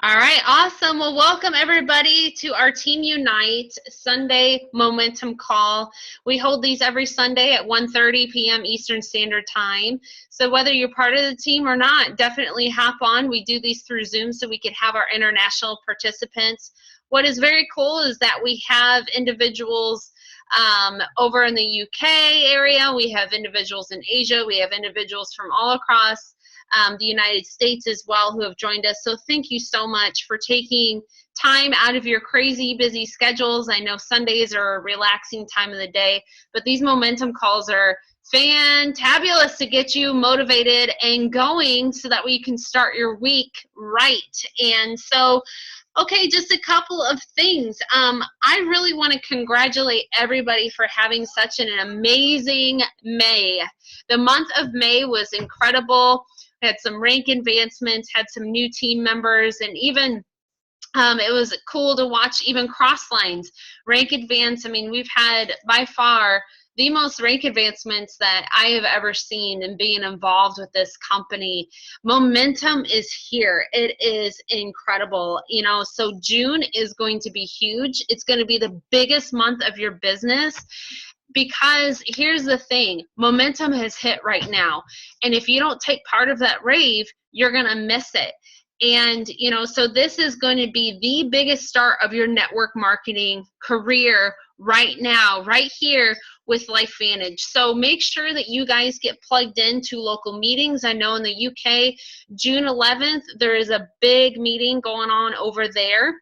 All right, awesome. Well, welcome everybody to our Team Unite Sunday Momentum Call. We hold these every Sunday at 1:30 p.m. Eastern Standard Time. So whether you're part of the team or not, definitely hop on. We do these through Zoom so we can have our international participants. What is very cool is that we have individuals over in the UK area. We have individuals in Asia. We have individuals from all across the United States as well who have joined us. So thank you so much for taking time out of your crazy busy schedules. I know Sundays are a relaxing time of the day, but these momentum calls are fantabulous to get you motivated and going so that way you can start your week right. And so, okay, just a couple of things. I really want to congratulate everybody for having such an amazing May. The month of May was incredible. Had some rank advancements, had some new team members, and even it was cool to watch even cross lines rank advance. I mean, we've had by far the most rank advancements that I have ever seen in being involved with this company. Momentum is here. It is incredible. You know, so June is going to be huge. It's going to be the biggest month of your business. Because here's the thing, momentum has hit right now. And if you don't take part of that rave, you're going to miss it. And, you know, so this is going to be the biggest start of your network marketing career right now, right here with LifeVantage. So make sure that you guys get plugged into local meetings. I know in the UK, June 11th, there is a big meeting going on over there.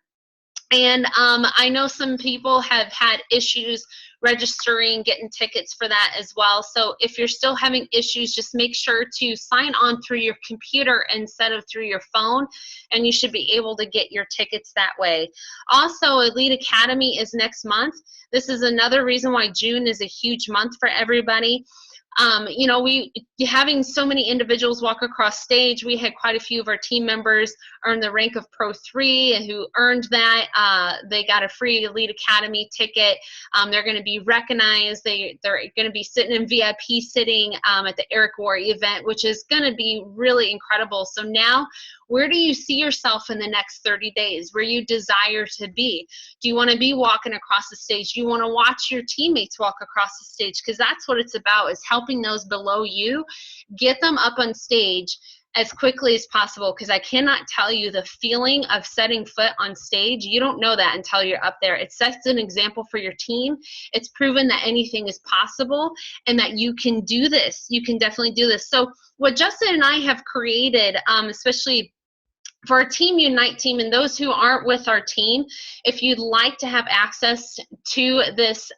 And I know some people have had issues registering, getting tickets for that as well. So if you're still having issues, just make sure to sign on through your computer instead of through your phone, and you should be able to get your tickets that way. Also, Elite Academy is next month. This is another reason why June is a huge month for everybody. You know, having so many individuals walk across stage, we had quite a few of our team members earn the rank of Pro 3, and who earned that. They got a free Elite Academy ticket. They're going to be recognized. They're going to be sitting in VIP sitting at the Eric Worre event, which is going to be really incredible. So now, where do you see yourself in the next 30 days? Where you desire to be? Do you want to be walking across the stage? Do you want to watch your teammates walk across the stage? Because that's what it's about, is helping those below you get them up on stage as quickly as possible. Because I cannot tell you the feeling of setting foot on stage. You don't know that until you're up there. It sets an example for your team. It's proven that anything is possible and that you can do this. You can definitely do this. So what Justin and I have created, especially for our Team Unite team and those who aren't with our team, if you'd like to have access to this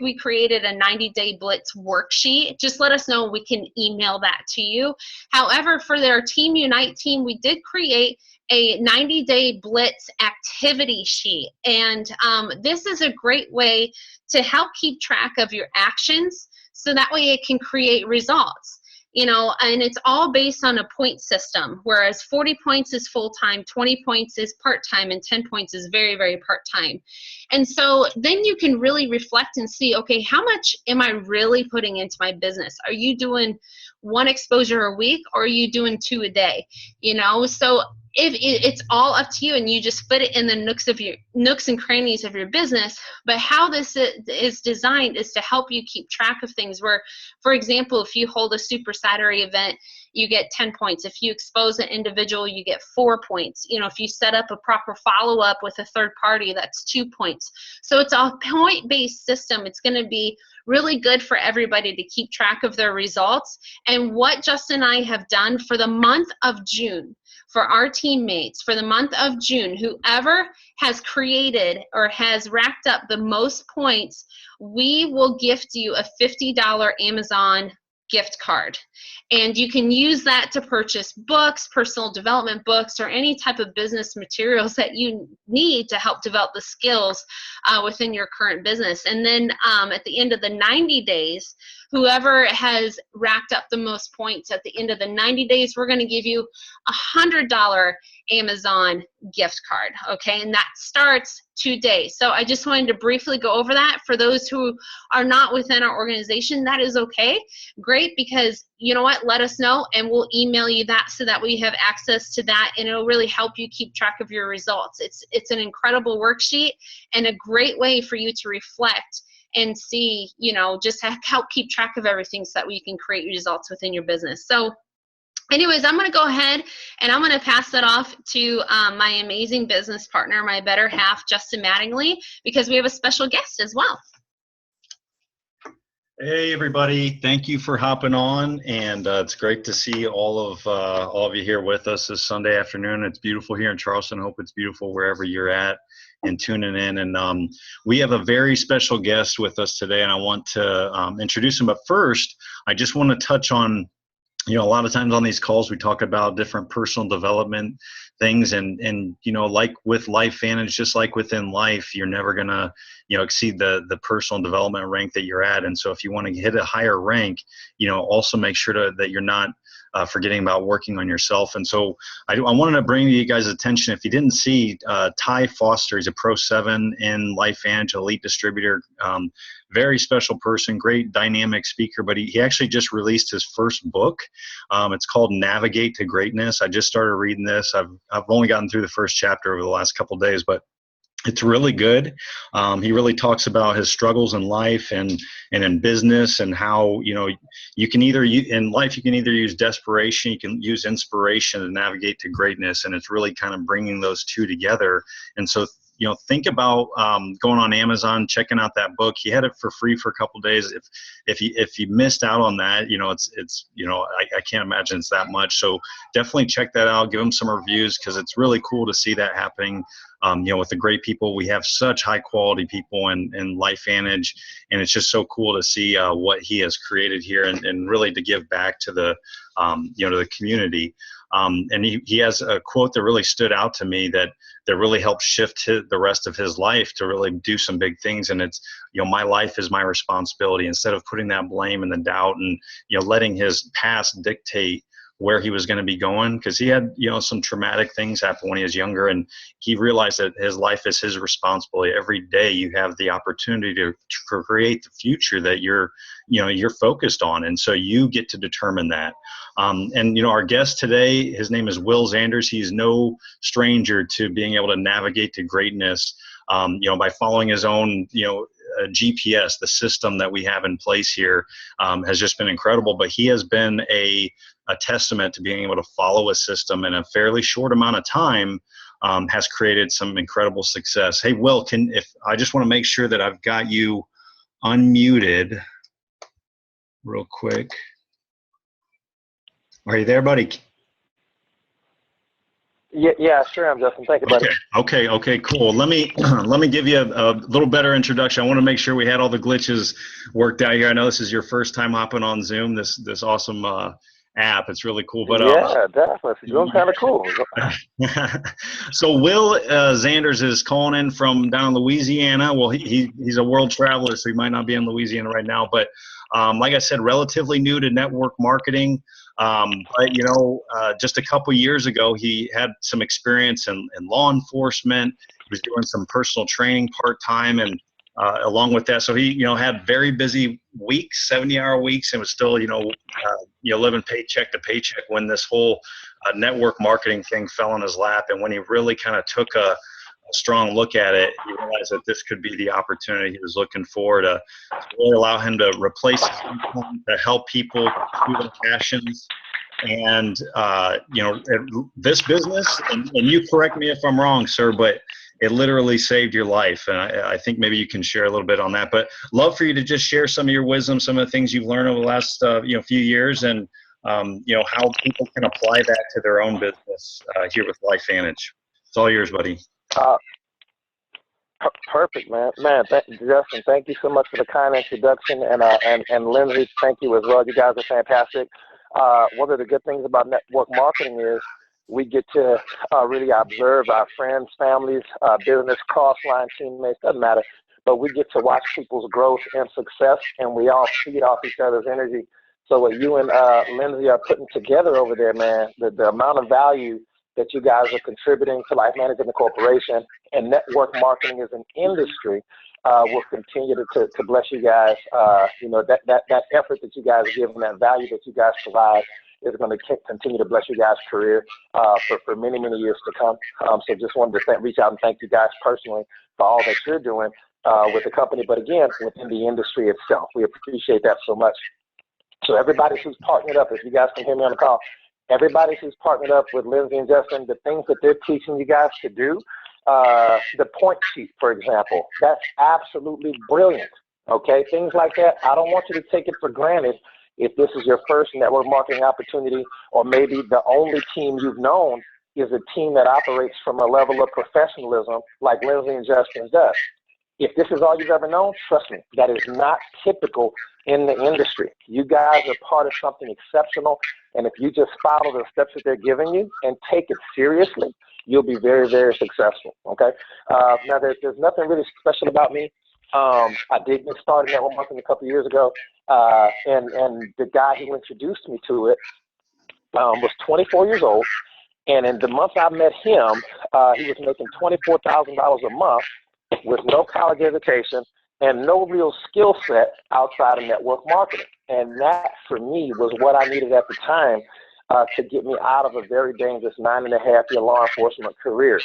we created a 90-day blitz worksheet. Just let us know. We can email that to you. However, for their Team Unite team, we did create a 90-day blitz activity sheet. And this is a great way to help keep track of your actions, so that way it can create results. You know, and it's all based on a point system, whereas 40 points is full-time, 20 points is part-time, and 10 points is very, very part-time. And so then you can really reflect and see, okay, how much am I really putting into my business? Are you doing one exposure a week, or are you doing 2 a day? You know, so it's all up to you, and you just fit it in the nooks and crannies of your business. But how this is designed is to help you keep track of things. Where, for example, if you hold a Super Saturday event, you get 10 points. If you expose an individual, you get 4 points. You know, if you set up a proper follow-up with a third party, that's 2 points. So it's a point-based system. It's going to be really good for everybody to keep track of their results. And what Justin and I have done for the month of June, for our teammates, for the month of June, whoever has created or has racked up the most points, we will gift you a $50 Amazon gift card. And you can use that to purchase books, personal development books, or any type of business materials that you need to help develop the skills within your current business. And then at the end of the 90 days, whoever has racked up the most points at the end of the 90 days, we're going to give you a $100 Amazon gift card. Okay, and that starts today. So I just wanted to briefly go over that. For those who are not within our organization, that is okay. Great, because you know what? Let us know and we'll email you that so that we have access to that, and it'll really help you keep track of your results. It's an incredible worksheet and a great way for you to reflect and see, you know, just help keep track of everything so that we can create results within your business. So anyways, I'm going to go ahead and I'm going to pass that off to my amazing business partner, my better half, Justin Mattingly, because we have a special guest as well. Hey everybody, thank you for hopping on, and it's great to see all of you here with us this Sunday afternoon. It's beautiful here in Charleston. Hope it's beautiful wherever you're at and tuning in. And we have a very special guest with us today, and I want to introduce him. But first, I just want to touch on, you know, a lot of times on these calls we talk about different personal development things, and you know, like with LifeVantage, just like within life, you're never gonna, you know, exceed the personal development rank that you're at. And so if you want to hit a higher rank, you know, also make sure that you're not forgetting about working on yourself. And so I wanted to bring to you guys' attention, if you didn't see, Ty Foster, he's a Pro 7 in LifeVantage, elite distributor, very special person, great dynamic speaker, but he actually just released his first book. It's called Navigate to Greatness. I just started reading this. I've only gotten through the first chapter over the last couple of days, but it's really good. He really talks about his struggles in life and in business, and how, you know, you can either in life, you can either use desperation, you can use inspiration to navigate to greatness. And it's really kind of bringing those two together. And so, you know, think about going on Amazon, checking out that book. He had it for free for a couple of days. If you missed out on that, you know, it's you know, I can't imagine it's that much. So definitely check that out. Give him some reviews, because it's really cool to see that happening. You know, with the great people, we have such high quality people in LifeVantage, and it's just so cool to see what he has created here, and really to give back to the you know, to the community. And he has a quote that really stood out to me that really helped shift the rest of his life to really do some big things. And it's, you know, my life is my responsibility, instead of putting that blame and the doubt and, you know, letting his past dictate where he was going to be going, because he had, you know, some traumatic things happen when he was younger, and he realized that his life is his responsibility. Every day you have the opportunity to create the future that you're focused on, and so you get to determine that. And you know, our guest today, his name is Will Zanders. He's no stranger to being able to navigate to greatness, you know, by following his own, you know, GPS. The system that we have in place here has just been incredible. But he has been a testament to being able to follow a system in a fairly short amount of time, has created some incredible success. Hey, Will, I just want to make sure that I've got you unmuted real quick. Are you there, buddy? Yeah, sure, I'm Justin. Thank you, buddy. Okay, cool. Let me give you a little better introduction. I want to make sure we had all the glitches worked out here. I know this is your first time hopping on Zoom, this awesome app. It's really cool. But yeah, definitely. Zoom's kind of cool. So Will Zanders is calling in from down in Louisiana. Well, he's a world traveler, so he might not be in Louisiana right now. But like I said, relatively new to network marketing. But you know, just a couple years ago, he had some experience in law enforcement. He was doing some personal training part-time, and along with that, so he, you know, had very busy weeks, 70-hour weeks, and was still, you know, living paycheck to paycheck when this whole network marketing thing fell in his lap. And when he really kind of took a strong look at it, he realized that this could be the opportunity he was looking for to really allow him to replace his income, to help people through their passions. And you know, this business, and you correct me if I'm wrong, sir, but it literally saved your life. And I think maybe you can share a little bit on that. But love for you to just share some of your wisdom, some of the things you've learned over the last few years, and you know, how people can apply that to their own business here with LifeVantage. It's all yours, buddy. Perfect, man. Justin, thank you so much for the kind introduction, and Lindsay, thank you as well. You guys are fantastic. One of the good things about network marketing is we get to really observe our friends, families, business, cross-line teammates, doesn't matter, but we get to watch people's growth and success, and we all feed off each other's energy. So what you and Lindsay are putting together over there, man, the amount of value that you guys are contributing to Life Management Corporation, and network marketing as an industry will continue to bless you guys. That effort that you guys give and that value that you guys provide is going to continue to bless you guys' career for many, many years to come. So just wanted to reach out and thank you guys personally for all that you're doing with the company, but again, within the industry itself. We appreciate that so much. So everybody who's partnered up, if you guys can hear me on the call, everybody who's partnered up with Lindsay and Justin, the things that they're teaching you guys to do, the point sheet, for example, that's absolutely brilliant. Okay, things like that. I don't want you to take it for granted if this is your first network marketing opportunity, or maybe the only team you've known is a team that operates from a level of professionalism like Lindsay and Justin does. If this is all you've ever known, trust me, that is not typical in the industry. You guys are part of something exceptional, and if you just follow the steps that they're giving you and take it seriously, you'll be very, very successful, okay? Now, there's nothing really special about me. I did get started in network marketing a couple of years ago, and the guy who introduced me to it was 24 years old, and in the month I met him, he was making $24,000 a month with no college education and no real skill set outside of network marketing. And that, for me, was what I needed at the time to get me out of a very dangerous 9.5-year law enforcement career.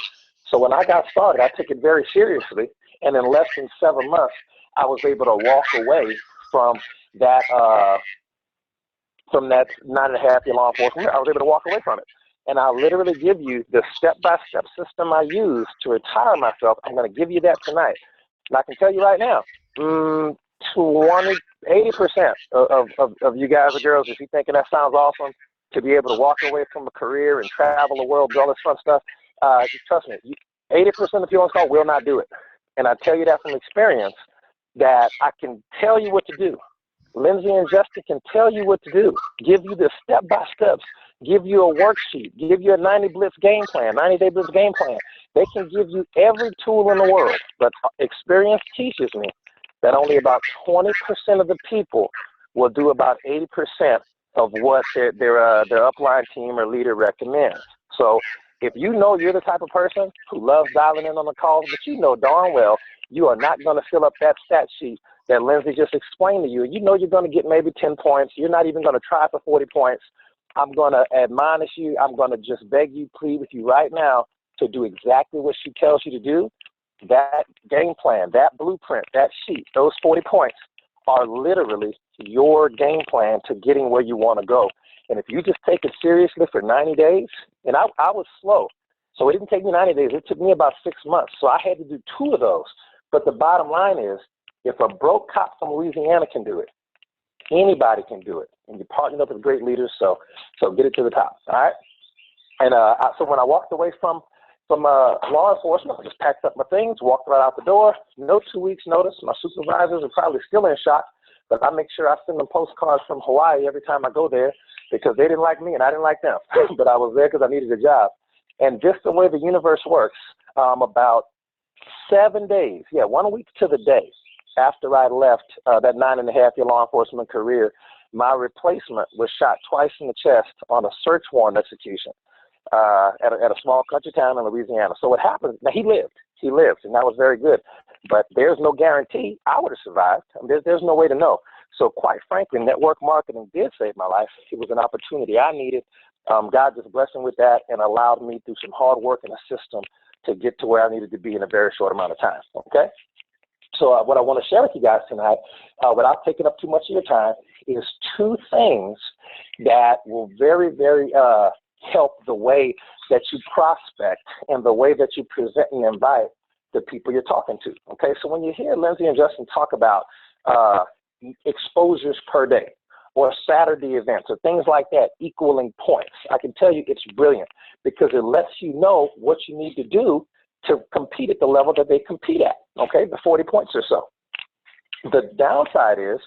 So when I got started, I took it very seriously, and in less than 7 months, I was able to walk away from that 9.5-year law enforcement. I was able to walk away from it. And I'll literally give you the step-by-step system I use to retire myself. I'm going to give you that tonight. And I can tell you right now, 80% of you guys or girls, if you're thinking that sounds awesome, to be able to walk away from a career and travel the world, do all this fun stuff, trust me, 80% of people on this call will not do it. And I tell you that from experience, that I can tell you what to do. Lindsay and Justin can tell you what to do, give you the step-by-steps, give you a worksheet, give you a 90-day blitz game plan. They can give you every tool in the world, but experience teaches me that only about 20% of the people will do about 80% of what their upline team or leader recommends. So if you know you're the type of person who loves dialing in on the calls, but you know darn well you are not going to fill up that stat sheet that Lindsay just explained to you, you know you're going to get maybe 10 points. You're not even going to try for 40 points. I'm going to admonish you. I'm going to just beg you, plead with you right now to do exactly what she tells you to do. That game plan, that blueprint, that sheet, those 40 points are literally your game plan to getting where you want to go. And if you just take it seriously for 90 days, and I was slow, so it didn't take me 90 days. It took me about 6 months. So I had to do 2 of those. But the bottom line is, if a broke cop from Louisiana can do it, anybody can do it. And you're partnered up with great leaders, so get it to the top, all right? And so when I walked away from law enforcement, I just packed up my things, walked right out the door, no 2 weeks notice. My supervisors are probably still in shock, but I make sure I send them postcards from Hawaii every time I go there because they didn't like me and I didn't like them. But I was there because I needed a job. And just the way the universe works, about 7 days, 1 week to the day after I left that 9.5-year law enforcement career, my replacement was shot twice in the chest on a search warrant execution at a small country town in Louisiana. So what happened, now he lived, and that was very good. But there's no guarantee I would have survived. I mean, there's no way to know. So quite frankly, network marketing did save my life. It was an opportunity I needed. God just blessed me with that and allowed me through some hard work and a system to get to where I needed to be in a very short amount of time, okay? So what I want to share with you guys tonight, without taking up too much of your time, is 2 things that will very, very help the way that you prospect and the way that you present and invite the people you're talking to, okay? So when you hear Lindsay and Justin talk about exposures per day or Saturday events or things like that equaling points, I can tell you it's brilliant because it lets you know what you need to do to compete at the level that they compete at, okay, the 40 points or so. The downside is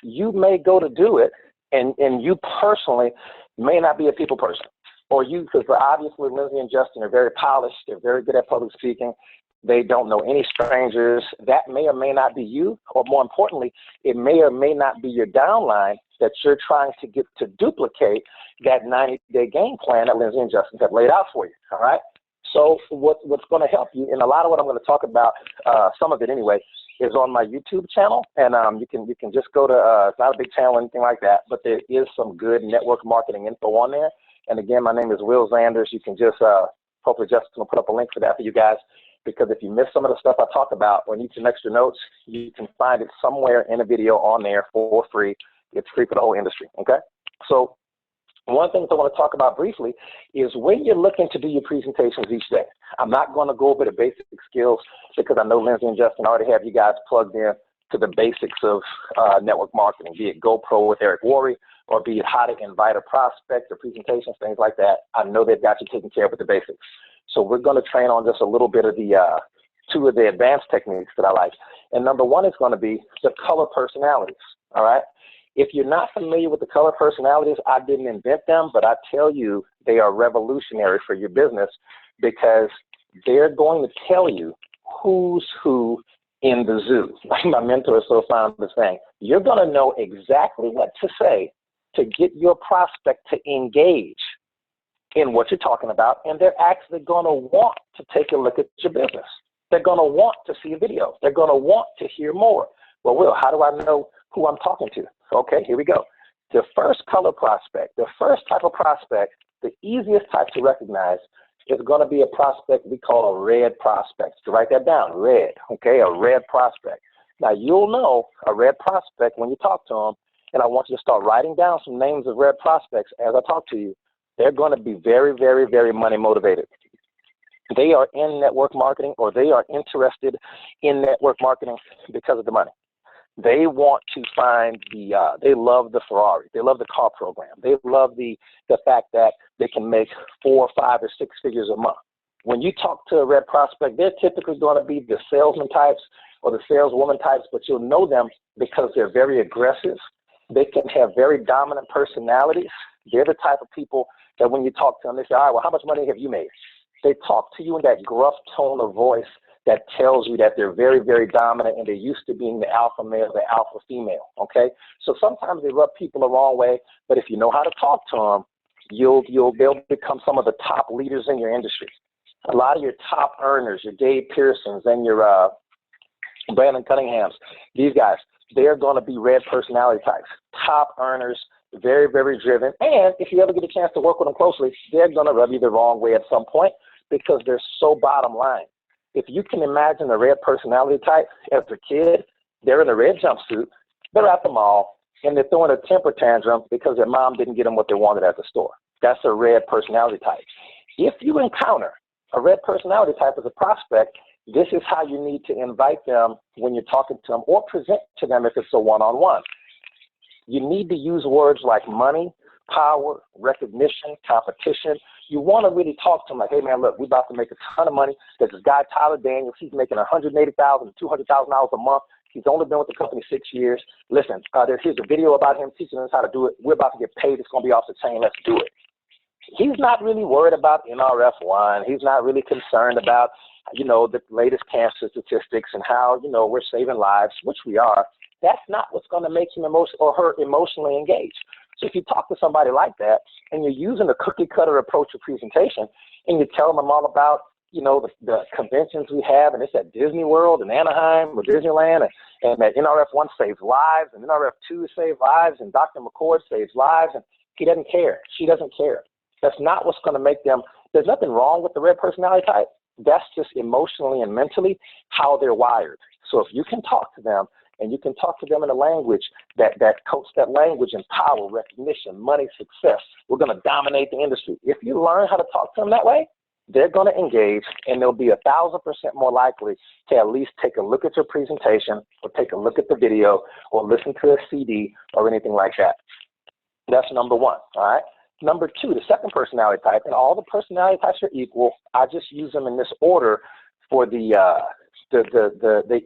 you may go to do it and you personally may not be a people person, or you, because obviously Lindsay and Justin are very polished, they're very good at public speaking, they don't know any strangers. That may or may not be you, or more importantly, it may or may not be your downline that you're trying to get to duplicate that 90-day game plan that Lindsay and Justin have laid out for you, all right? So what's going to help you, and a lot of what I'm going to talk about, some of it anyway, is on my YouTube channel, and you can just go to, it's not a big channel or anything like that, but there is some good network marketing info on there. And again, my name is Will Zanders. You can just, hopefully Justin will put up a link for that for you guys, because if you miss some of the stuff I talk about or need some extra notes, you can find it somewhere in a video on there for free. It's free for the whole industry, okay? So one thing I want to talk about briefly is when you're looking to do your presentations each day. I'm not going to go over the basic skills because I know Lindsay and Justin already have you guys plugged in to the basics of network marketing, be it GoPro with Eric Worre, or be it how to invite a prospect or presentations, things like that. I know they've got you taken care of with the basics. So we're going to train on just a little bit of the two of the advanced techniques that I like. And number one is going to be the color personalities, all right? If you're not familiar with the color personalities, I didn't invent them, but I tell you they are revolutionary for your business because they're going to tell you who's who in the zoo. Like my mentor is so fond of saying, you're going to know exactly what to say to get your prospect to engage in what you're talking about, and they're actually going to want to take a look at your business. They're going to want to see a video. They're going to want to hear more. Well, Will, how do I know who I'm talking to? Okay, here we go. The first color prospect, the first type of prospect, the easiest type to recognize is going to be a prospect we call a red prospect. So write that down, red, okay, a red prospect. Now, you'll know a red prospect when you talk to them, and I want you to start writing down some names of red prospects as I talk to you. They're going to be very, very, very money motivated. They are in network marketing, or they are interested in network marketing because of the money. They want to find they love the Ferrari. They love the car program. They love the fact that they can make 4, 5, or 6 figures a month. When you talk to a red prospect, they're typically going to be the salesman types or the saleswoman types, but you'll know them because they're very aggressive. They can have very dominant personalities. They're the type of people that when you talk to them, they say, all right, well, how much money have you made? They talk to you in that gruff tone of voice that tells you that they're very, very dominant and they're used to being the alpha male, the alpha female, okay? So sometimes they rub people the wrong way, but if you know how to talk to them, they'll become some of the top leaders in your industry. A lot of your top earners, your Dave Pearsons and your Brandon Cunninghams, these guys, they're going to be red personality types, top earners, very, very driven. And if you ever get a chance to work with them closely, they're going to rub you the wrong way at some point because they're so bottom line. If you can imagine a red personality type as a kid, they're in a red jumpsuit, they're at the mall, and they're throwing a temper tantrum because their mom didn't get them what they wanted at the store. That's a red personality type. If you encounter a red personality type as a prospect, this is how you need to invite them when you're talking to them or present to them if it's a one-on-one. You need to use words like money, power, recognition, competition. You want to really talk to them like, hey, man, look, we're about to make a ton of money. There's this guy, Tyler Daniels. He's making $180,000 to $200,000 a month. He's only been with the company 6 years. Listen, here's a video about him teaching us how to do it. We're about to get paid. It's going to be off the chain. Let's do it. He's not really worried about NRF1. He's not really concerned about, the latest cancer statistics and how, we're saving lives, which we are. That's not what's going to make him or her emotionally engaged. So if you talk to somebody like that and you're using a cookie cutter approach to presentation and you're telling them all about, the conventions we have, and it's at Disney World and Anaheim or Disneyland, and that NRF1 saves lives and NRF2 saves lives and Dr. McCord saves lives, and he doesn't care. She doesn't care. That's not what's going to make them. There's nothing wrong with the red personality type. That's just emotionally and mentally how they're wired. So if you can talk to them, and you can talk to them in a language that coats that language in power, recognition, money, success, we're going to dominate the industry. If you learn how to talk to them that way, they're going to engage, and they'll be 1,000% more likely to at least take a look at your presentation or take a look at the video or listen to a CD or anything like that. That's number one, all right? Number two, the second personality type, and all the personality types are equal. I just use them in this order for the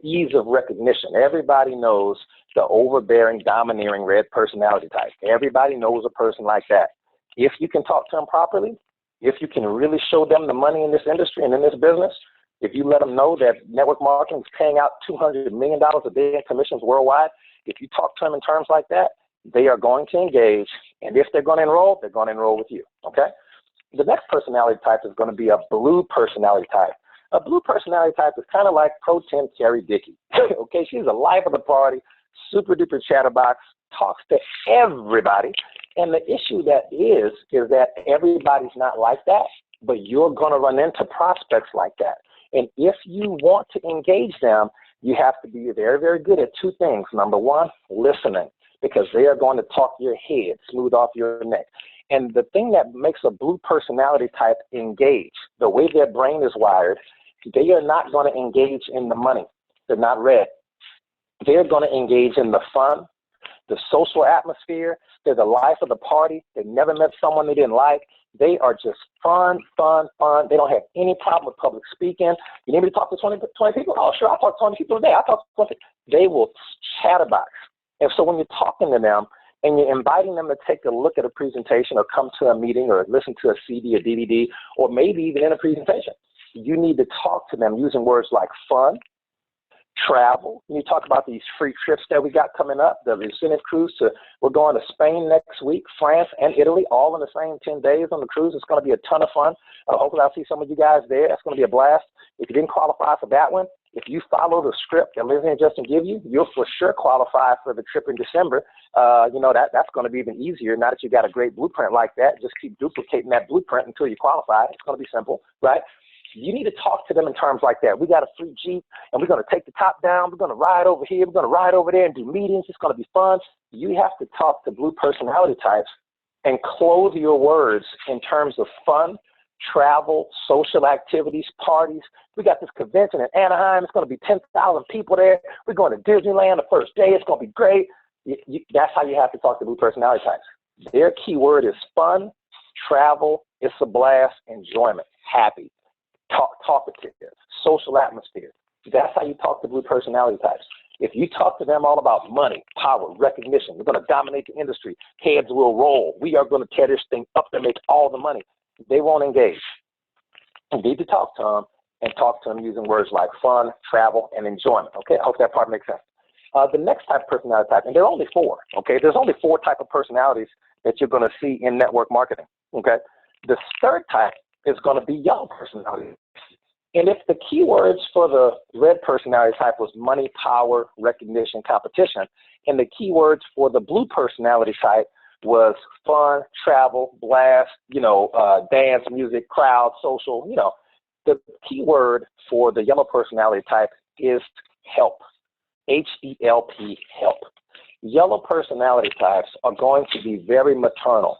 ease of recognition. Everybody knows the overbearing, domineering red personality type. Everybody knows a person like that. If you can talk to them properly, if you can really show them the money in this industry and in this business, if you let them know that network marketing is paying out $200 million a day in commissions worldwide, if you talk to them in terms like that, they are going to engage, and if they're going to enroll, they're going to enroll with you, okay? The next personality type is going to be a blue personality type. A blue personality type is kind of like Pro Tem Carrie Dickey, okay? She's the life of the party, super duper chatterbox, talks to everybody, and the issue that is that everybody's not like that, but you're going to run into prospects like that. And if you want to engage them, you have to be very, very good at two things. Number one, listening, because they are going to talk your head, smooth off your neck. And the thing that makes a blue personality type engage, the way their brain is wired, they are not going to engage in the money. They're not red. They're going to engage in the fun, the social atmosphere. They're the life of the party. They never met someone they didn't like. They are just fun, fun, fun. They don't have any problem with public speaking. You need me to talk to 20 people? Oh, sure, I'll talk to 20 people a day. I'll talk to 20. They will chatterbox. And so when you're talking to them and you're inviting them to take a look at a presentation or come to a meeting or listen to a CD or DVD or maybe even in a presentation, you need to talk to them using words like fun, travel. You talk about these free trips that we got coming up, the incentive cruise we're going to Spain next week, France and Italy, all in the same 10 days on the cruise. It's going to be a ton of fun. Hopefully I'll see some of you guys there. That's going to be a blast. If you didn't qualify for that one, if you follow the script that Lindsay and Justin give you, you'll for sure qualify for the trip in December. That's going to be even easier. Now that you got a great blueprint like that, just keep duplicating that blueprint until you qualify. It's going to be simple, right? You need to talk to them in terms like that. We got a free Jeep, and we're going to take the top down. We're going to ride over here. We're going to ride over there and do meetings. It's going to be fun. You have to talk to blue personality types and clothe your words in terms of fun, travel, social activities, parties. We got this convention in Anaheim. It's going to be 10,000 people there. We're going to Disneyland the first day. It's going to be great. That's how you have to talk to blue personality types. Their key word is fun, travel, it's a blast, enjoyment, happy. Talkative, social atmosphere. That's how you talk to blue personality types. If you talk to them all about money, power, recognition, we're going to dominate the industry, heads will roll, we are going to tear this thing up and make all the money, they won't engage. You need to talk to them and talk to them using words like fun, travel, and enjoyment. Okay, I hope that part makes sense. The next type of personality type, and there are only four, okay? There's only four type of personalities that you're going to see in network marketing, okay? The third type is going to be yellow personality. And if the keywords for the red personality type was money, power, recognition, competition, and the keywords for the blue personality type was fun, travel, blast, dance, music, crowd, social, the keyword for the yellow personality type is help, H-E-L-P, help. Yellow personality types are going to be very maternal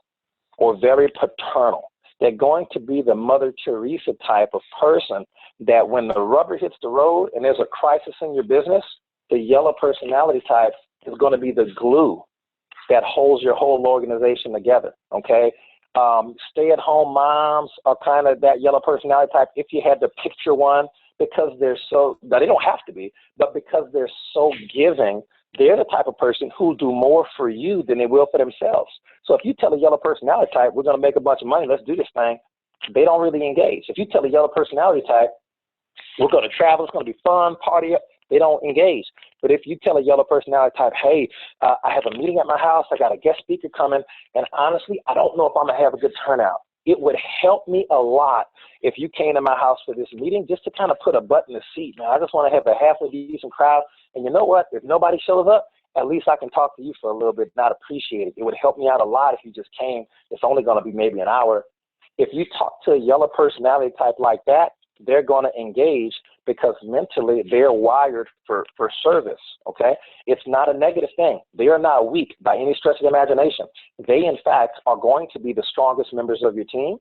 or very paternal. They're going to be the Mother Teresa type of person that when the rubber hits the road and there's a crisis in your business, the yellow personality type is going to be the glue that holds your whole organization together, okay? Stay-at-home moms are kind of that yellow personality type if you had to picture one, because they're so, now they don't have to be, but because they're so giving, they're the type of person who'll do more for you than they will for themselves. So if you tell a yellow personality type, we're going to make a bunch of money, let's do this thing, they don't really engage. If you tell a yellow personality type, we're going to travel, it's going to be fun, party up, they don't engage. But if you tell a yellow personality type, hey, I have a meeting at my house, I got a guest speaker coming, and honestly, I don't know if I'm going to have a good turnout. It would help me a lot if you came to my house for this meeting just to kind of put a butt in the seat. Now, I just want to have a halfway decent crowd. And you know what? If nobody shows up, at least I can talk to you for a little bit and I'd appreciate it. It would help me out a lot if you just came. It's only going to be maybe an hour. If you talk to a yellow personality type like that, they're going to engage because mentally they're wired for service, okay? It's not a negative thing. They are not weak by any stretch of the imagination. They, in fact, are going to be the strongest members of your team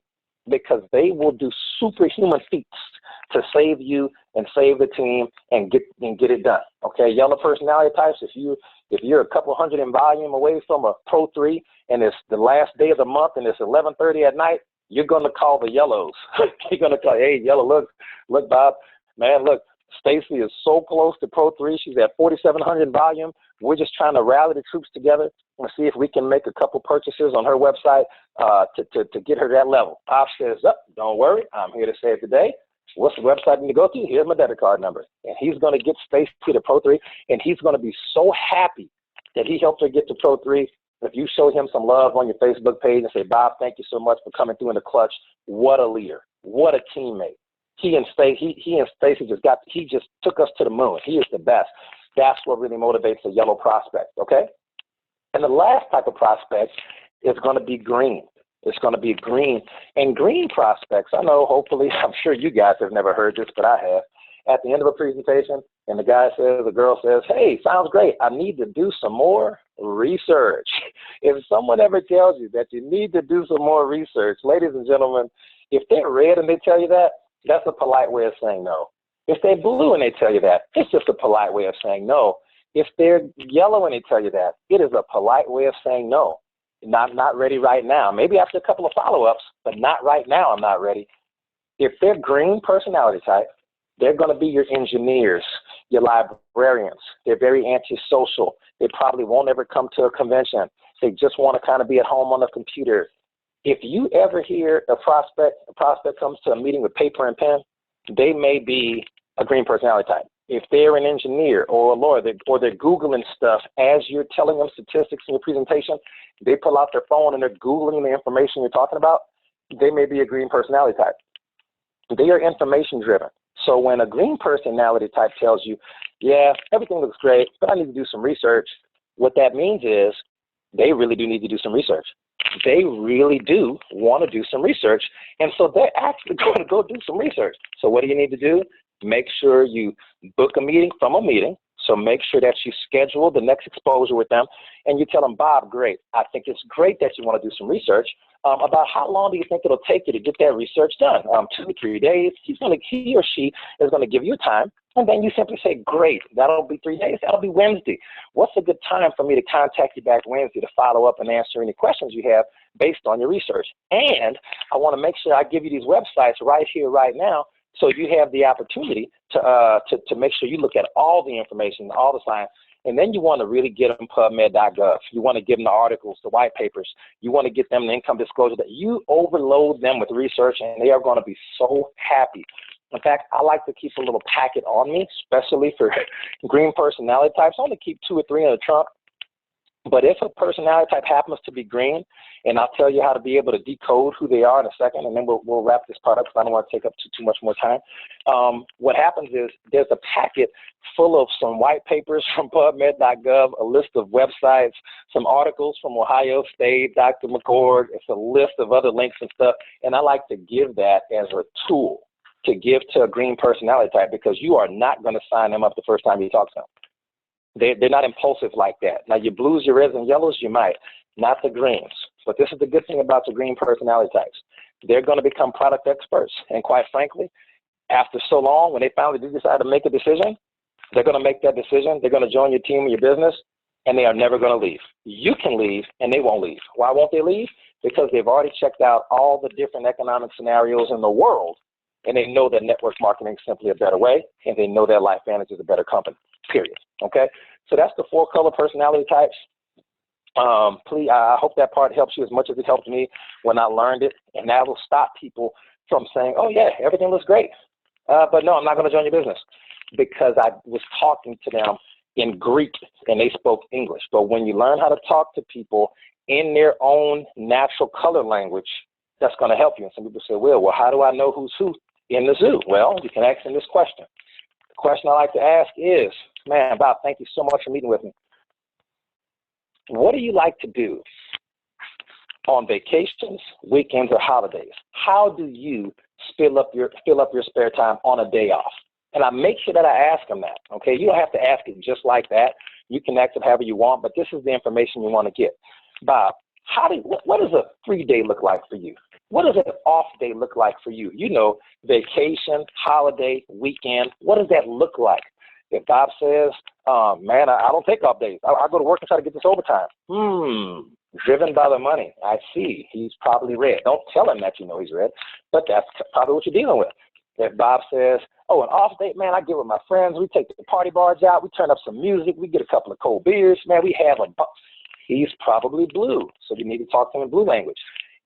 because they will do superhuman feats to save you and save the team and get it done, okay? Yellow personality types, if you're a couple hundred in volume away from a Pro 3 and it's the last day of the month and it's 11:30 at night, you're going to call the yellows. You're going to call, hey, yellow, look, Bob, man, look, Stacy is so close to Pro 3. She's at 4,700 in volume. We're just trying to rally the troops together and see if we can make a couple purchases on her website to get her to that level. Bob says, don't worry, I'm here to save the day. What's the website I need to go to? Here's my debit card number. And he's going to get Stacy to Pro 3, and he's going to be so happy that he helped her get to Pro 3 If you show him some love on your Facebook page and say, Bob, thank you so much for coming through in the clutch. What a leader. What a teammate. He and Stacy just took us to the moon. He is the best. That's what really motivates a yellow prospect, okay? And the last type of prospect is going to be green. It's going to be green. And green prospects, I know, hopefully, I'm sure you guys have never heard this, but I have. At the end of a presentation, and the girl says, hey, sounds great. I need to do some more research. If someone ever tells you that you need to do some more research, ladies and gentlemen, if they're red and they tell you that, that's a polite way of saying no. If they're blue and they tell you that, it's just a polite way of saying no. If they're yellow and they tell you that, it is a polite way of saying no. Not ready right now. Maybe after a couple of follow-ups, but not right now, I'm not ready. If they're green personality type, they're going to be your engineers, your librarians. They're very antisocial. They probably won't ever come to a convention. They just want to kind of be at home on the computer. If you ever hear a prospect comes to a meeting with paper and pen, they may be a green personality type. If they're an engineer or a lawyer, or they're Googling stuff as you're telling them statistics in your presentation, they pull out their phone and they're Googling the information you're talking about, they may be a green personality type. They are information driven. So when a green personality type tells you, yeah, everything looks great, but I need to do some research, what that means is they really do need to do some research. They really do want to do some research. And so they're actually going to go do some research. So what do you need to do? Make sure you book a meeting from a meeting. So make sure that you schedule the next exposure with them and you tell them, Bob, great. I think it's great that you want to do some research. About how long do you think it'll take you to get that research done? 2 to 3 days. He or she is going to give you a time. And then you simply say, great, that'll be 3 days. That'll be Wednesday. What's a good time for me to contact you back Wednesday to follow up and answer any questions you have based on your research? And I want to make sure I give you these websites right here, right now, so you have the opportunity to make sure you look at all the information, all the science, and then you want to really get them PubMed.gov. You want to give them the articles, the white papers. You want to get them the income disclosure. That you overload them with research, and they are going to be so happy. In fact, I like to keep a little packet on me, especially for green personality types. I only keep 2 or 3 in the trunk. But if a personality type happens to be green, and I'll tell you how to be able to decode who they are in a second, and then we'll wrap this part up because I don't want to take up too much more time. What happens is there's a packet full of some white papers from PubMed.gov, a list of websites, some articles from Ohio State, Dr. McCord. It's a list of other links and stuff, and I like to give that as a tool to give to a green personality type because you are not going to sign them up the first time you talk to them. They're not impulsive like that. Now, your blues, your reds, and yellows, you might, not the greens. But this is the good thing about the green personality types. They're going to become product experts. And quite frankly, after so long, when they finally do decide to make a decision, they're going to make that decision. They're going to join your team or your business, and they are never going to leave. You can leave, and they won't leave. Why won't they leave? Because they've already checked out all the different economic scenarios in the world, and they know that network marketing is simply a better way, and they know that LifeVantage is a better company, period. Okay? So that's the 4 color personality types. Please, I hope that part helps you as much as it helped me when I learned it, and that will stop people from saying, oh, yeah, everything looks great, but no, I'm not going to join your business, because I was talking to them in Greek, and they spoke English. But when you learn how to talk to people in their own natural color language, that's going to help you. And some people say, well, how do I know who's who in the zoo? Well, you can ask them this question. The question I like to ask is, man, Bob, thank you so much for meeting with me. What do you like to do on vacations, weekends, or holidays? How do you fill up your spare time on a day off? And I make sure that I ask them that, okay? You don't have to ask it just like that. You can ask it however you want, but this is the information you want to get. Bob, what does a free day look like for you? What does an off day look like for you? You know, vacation, holiday, weekend, what does that look like? If Bob says, man, I don't take off days. I go to work and try to get this overtime. Driven by the money. I see. He's probably red. Don't tell him that you know he's red, but that's probably what you're dealing with. If Bob says, oh, an off date, man, I get with my friends. We take the party bars out. We turn up some music. We get a couple of cold beers. Man, we have he's probably blue. So you need to talk to him in blue language.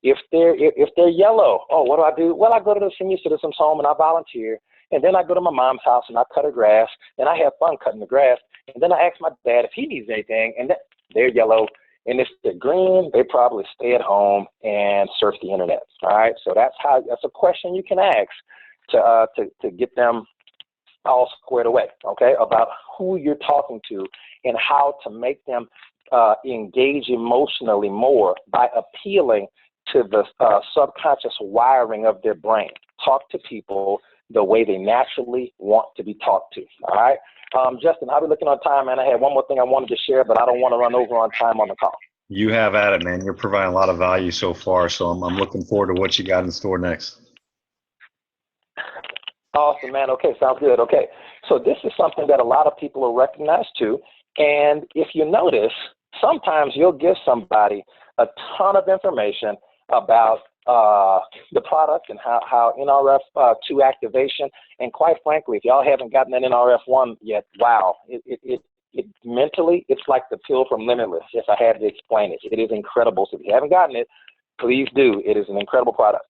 If they're yellow, oh, what do I do? Well, I go to the senior citizens home and I volunteer. And then I go to my mom's house and I cut her grass, and I have fun cutting the grass. And then I ask my dad if he needs anything, and they're yellow. And if they're green, they probably stay at home and surf the internet. All right. So that's a question you can ask to get them all squared away, okay, about who you're talking to and how to make them engage emotionally more by appealing to the subconscious wiring of their brain. Talk to people the way they naturally want to be talked to, all right? Justin, I'll be looking on time, man. I had one more thing I wanted to share, but I don't want to run over on time on the call. You have at it, man. You're providing a lot of value so far, so I'm looking forward to what you got in store next. Awesome, man. Okay, sounds good. Okay, so this is something that a lot of people are recognized too, and if you notice, sometimes you'll give somebody a ton of information about the product and how NRF2 activation, and quite frankly, if y'all haven't gotten that NRF1 yet, wow, it mentally, it's like the pill from Limitless, if I had to explain it. It is incredible. So if you haven't gotten it, please do. It is an incredible product.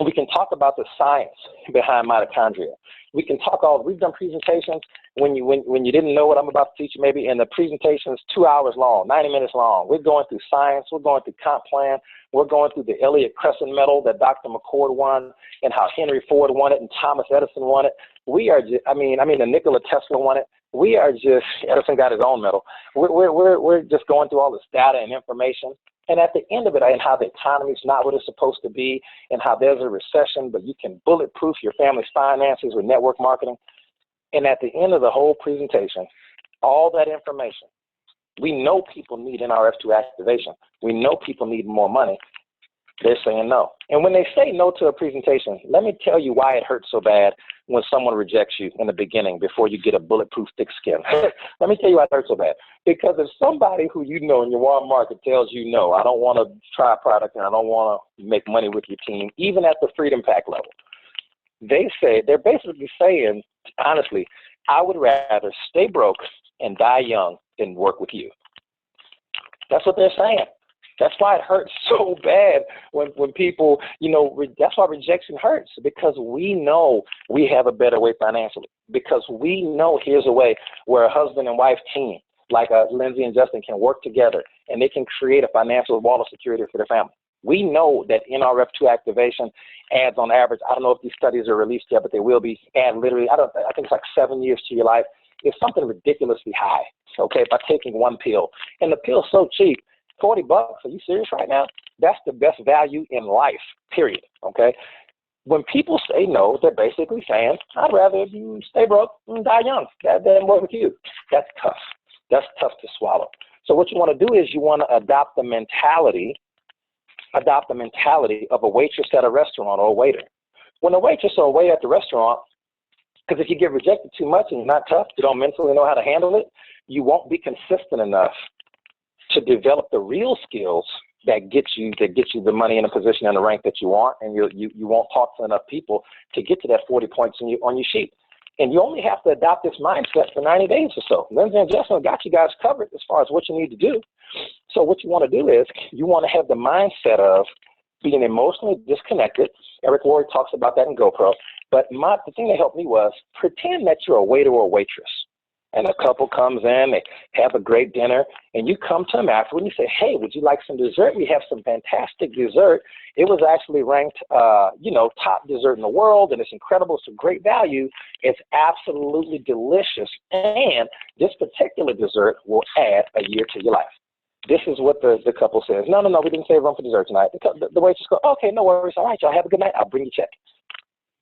We can talk about the science behind mitochondria. We can talk we've done presentations when you didn't know what I'm about to teach you maybe, and the presentation is 2 hours long, 90 minutes long. We're going through science, we're going through comp plan, we're going through the Elliott Crescent Medal that Dr. McCord won, and how Henry Ford won it and Thomas Edison won it. We are just, I mean, the Nikola Tesla won it. We are just, Edison got his own medal. We're just going through all this data and information. And at the end of it, and how the economy is not what it's supposed to be, and how there's a recession, but you can bulletproof your family's finances with network marketing. And at the end of the whole presentation, all that information, we know people need NRF2 activation. We know people need more money. They're saying no. And when they say no to a presentation, let me tell you why it hurts so bad when someone rejects you in the beginning before you get a bulletproof thick skin. Let me tell you why it hurts so bad. Because if somebody who you know in your warm market tells you no, I don't want to try a product and I don't want to make money with your team, even at the Freedom Pack level, they're basically saying, honestly, I would rather stay broke and die young than work with you. That's what they're saying. That's why it hurts so bad when people, that's why rejection hurts, because we know we have a better way financially, because we know here's a way where a husband and wife team, like Lindsay and Justin, can work together and they can create a financial wall of security for their family. We know that NRF2 activation adds on average, I don't know if these studies are released yet, but they will be, add literally, I think it's like 7 years to your life. It's something ridiculously high, okay, by taking one pill. And the pill's so cheap. $40, are you serious right now? That's the best value in life, period, okay? When people say no, they're basically saying, I'd rather you stay broke and die young than work with you. That's tough. That's tough to swallow. So what you want to do is you want to adopt the mentality of a waitress at a restaurant or a waiter. When a waitress or a waiter at the restaurant, because if you get rejected too much and you're not tough, you don't mentally know how to handle it, you won't be consistent enough to develop the real skills that get you the money and the position and the rank that you want, and you won't talk to enough people to get to that 40 points on your sheet. And you only have to adopt this mindset for 90 days or so. Lindsay and Justin got you guys covered as far as what you need to do. So what you want to do is you want to have the mindset of being emotionally disconnected. Eric Ward talks about that in GoPro. But the thing that helped me was pretend that you're a waiter or a waitress. And a couple comes in, they have a great dinner, and you come to them afterward and you say, hey, would you like some dessert? We have some fantastic dessert. It was actually ranked, top dessert in the world, and it's incredible. It's a great value. It's absolutely delicious. And this particular dessert will add a year to your life. This is what the couple says. No, we didn't save room for dessert tonight. The waitress goes, okay, no worries. All right, y'all have a good night. I'll bring you check.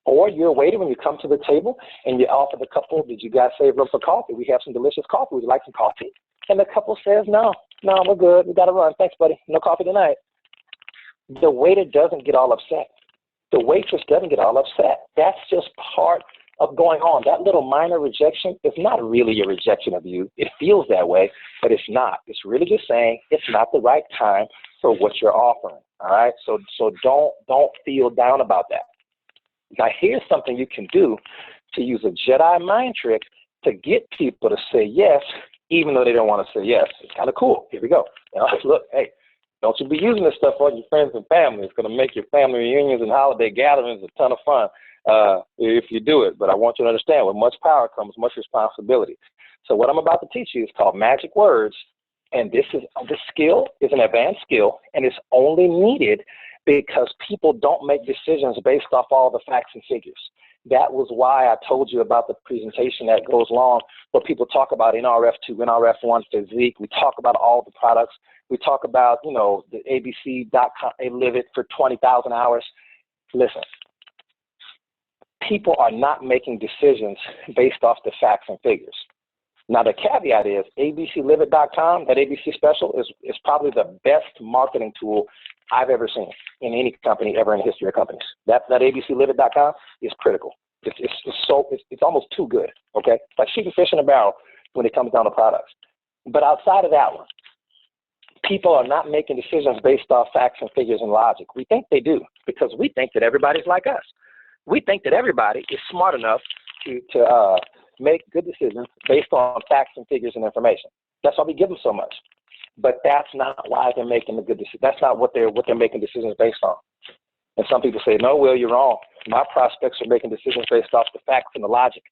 Or you're a waiter when you come to the table and you offer the couple, did you guys save room for coffee? We have some delicious coffee. Would you like some coffee? And the couple says, no, we're good. We got to run. Thanks, buddy. No coffee tonight. The waiter doesn't get all upset. The waitress doesn't get all upset. That's just part of going on. That little minor rejection is not really a rejection of you. It feels that way, but it's not. It's really just saying it's not the right time for what you're offering. All right? So don't feel down about that. Now, here's something you can do to use a Jedi mind trick to get people to say yes, even though they don't want to say yes. It's kind of cool. Here we go. Look, hey, don't you be using this stuff on your friends and family. It's going to make your family reunions and holiday gatherings a ton of fun if you do it. But I want you to understand, with much power comes much responsibility. So what I'm about to teach you is called magic words And this skill is an advanced skill, and it's only needed because people don't make decisions based off all the facts and figures. That was why I told you about the presentation that goes along where people talk about NRF2, NRF1 physique. We talk about all the products. We talk about, you know, the ABC.com, they live it for 20,000 hours. Listen, people are not making decisions based off the facts and figures. Now, the caveat is abcliveit.com, that ABC special, is probably the best marketing tool I've ever seen in any company ever in the history of companies. That abcliveit.com is critical. It's almost too good, okay? It's like shooting fish in a barrel when it comes down to products. But outside of that one, people are not making decisions based off facts and figures and logic. We think they do because we think that everybody's like us. We think that everybody is smart enough to make good decisions based on facts and figures and information. That's why we give them so much. But that's not why they're making the good decisions. That's not what they're making decisions based on. And some people say, no, Will, you're wrong. My prospects are making decisions based off the facts and the logic,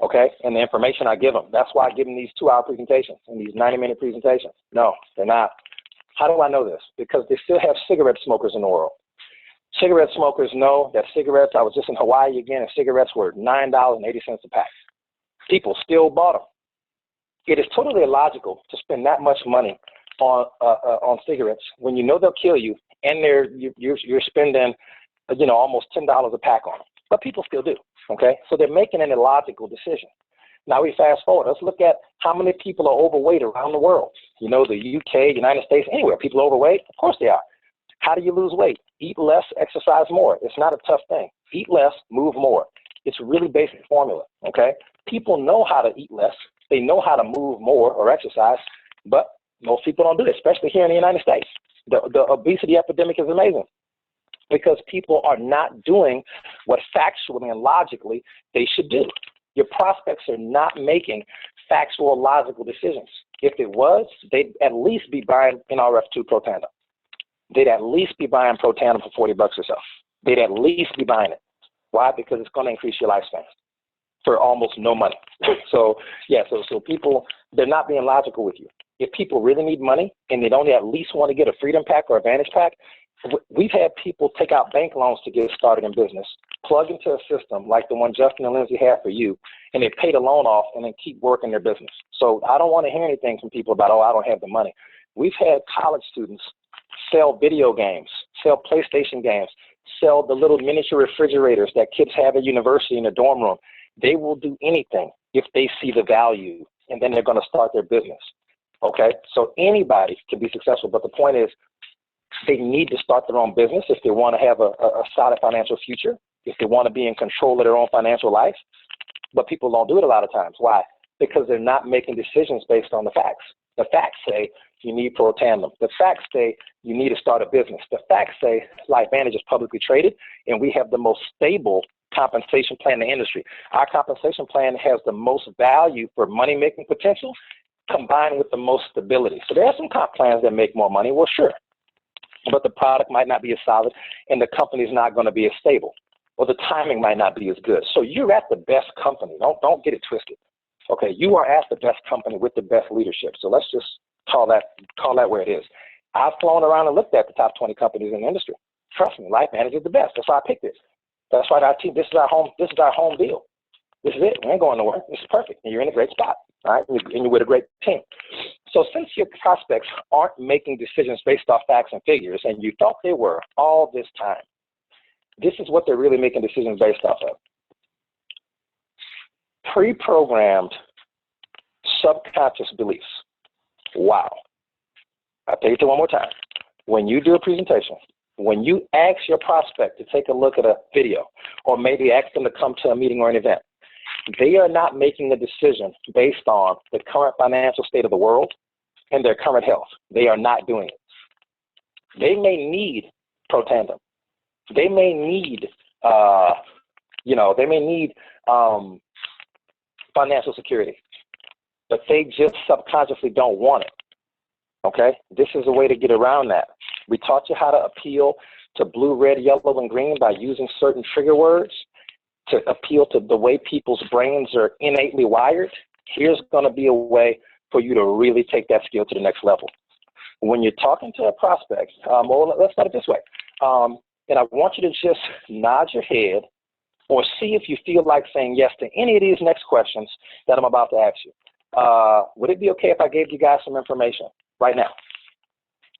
okay, and the information I give them. That's why I give them these 2-hour presentations and these 90-minute presentations. No, they're not. How do I know this? Because they still have cigarette smokers in the world. Cigarette smokers know that cigarettes, I was just in Hawaii again, and cigarettes were $9.80 a pack. People still bought them. It is totally illogical to spend that much money on cigarettes when you know they'll kill you, and you're spending, you know, almost $10 a pack on them. But people still do. Okay, so they're making an illogical decision. Now we fast forward. Let's look at how many people are overweight around the world. You know, the UK, United States, anywhere. People are overweight. Of course they are. How do you lose weight? Eat less, exercise more. It's not a tough thing. Eat less, move more. It's a really basic formula. Okay, people know how to eat less. They know how to move more or exercise, but most people don't do it, especially here in the United States. The obesity epidemic is amazing because people are not doing what factually and logically they should do. Your prospects are not making factual, logical decisions. If it was, they'd at least be buying NRF2 Pro Tandem. They'd at least be buying Pro Tandem for $40 or so. They'd at least be buying it. Why? Because it's going to increase your lifespan for almost no money. So people, they're not being logical with you. If people really need money and they don't at least want to get a Freedom Pack or a Advantage Pack, we've had people take out bank loans to get started in business, plug into a system like the one Justin and Lindsay had for you, and they pay the loan off and then keep working their business. So I don't want to hear anything from people about, oh, I don't have the money. We've had college students sell video games, sell PlayStation games, sell the little miniature refrigerators that kids have at university in the dorm room. They will do anything if they see the value, and then they're going to start their business. Okay, so anybody can be successful, but the point is they need to start their own business if they want to have a solid financial future, if they want to be in control of their own financial life. But people don't do it a lot of times. Why? Because they're not making decisions based on the facts. The facts say you need Pro Tandem. The facts say you need to start a business. The facts say LifeVantage is publicly traded, and we have the most stable compensation plan in the industry. Our compensation plan has the most value for money-making potential combined with the most stability. So there are some comp plans that make more money. Well, sure. But the product might not be as solid, and the company's not going to be as stable, or the timing might not be as good. So you're at the best company. Don't get it twisted. Okay, you are at the best company with the best leadership. So let's just call that where it is. I've flown around and looked at the top 20 companies in the industry. Trust me, LifeVantage is the best. That's why I picked it. That's why our team. This is our home deal. This is it. We ain't going nowhere. This is perfect. And you're in a great spot. All right, and you're with a great team. So since your prospects aren't making decisions based off facts and figures, and you thought they were all this time, this is what they're really making decisions based off of. Pre-programmed subconscious beliefs. Wow. I'll tell you one more time. When you do a presentation, when you ask your prospect to take a look at a video, or maybe ask them to come to a meeting or an event, they are not making a decision based on the current financial state of the world and their current health. They are not doing it. They may need Pro Tandem. They may need, financial security, but they just subconsciously don't want it. Okay? This is a way to get around that. We taught you how to appeal to blue, red, yellow, and green by using certain trigger words to appeal to the way people's brains are innately wired. Here's going to be a way for you to really take that skill to the next level. When you're talking to a prospect, well, let's start it this way. And I want you to just nod your head or see if you feel like saying yes to any of these next questions that I'm about to ask you. Would it be okay if I gave you guys some information right now?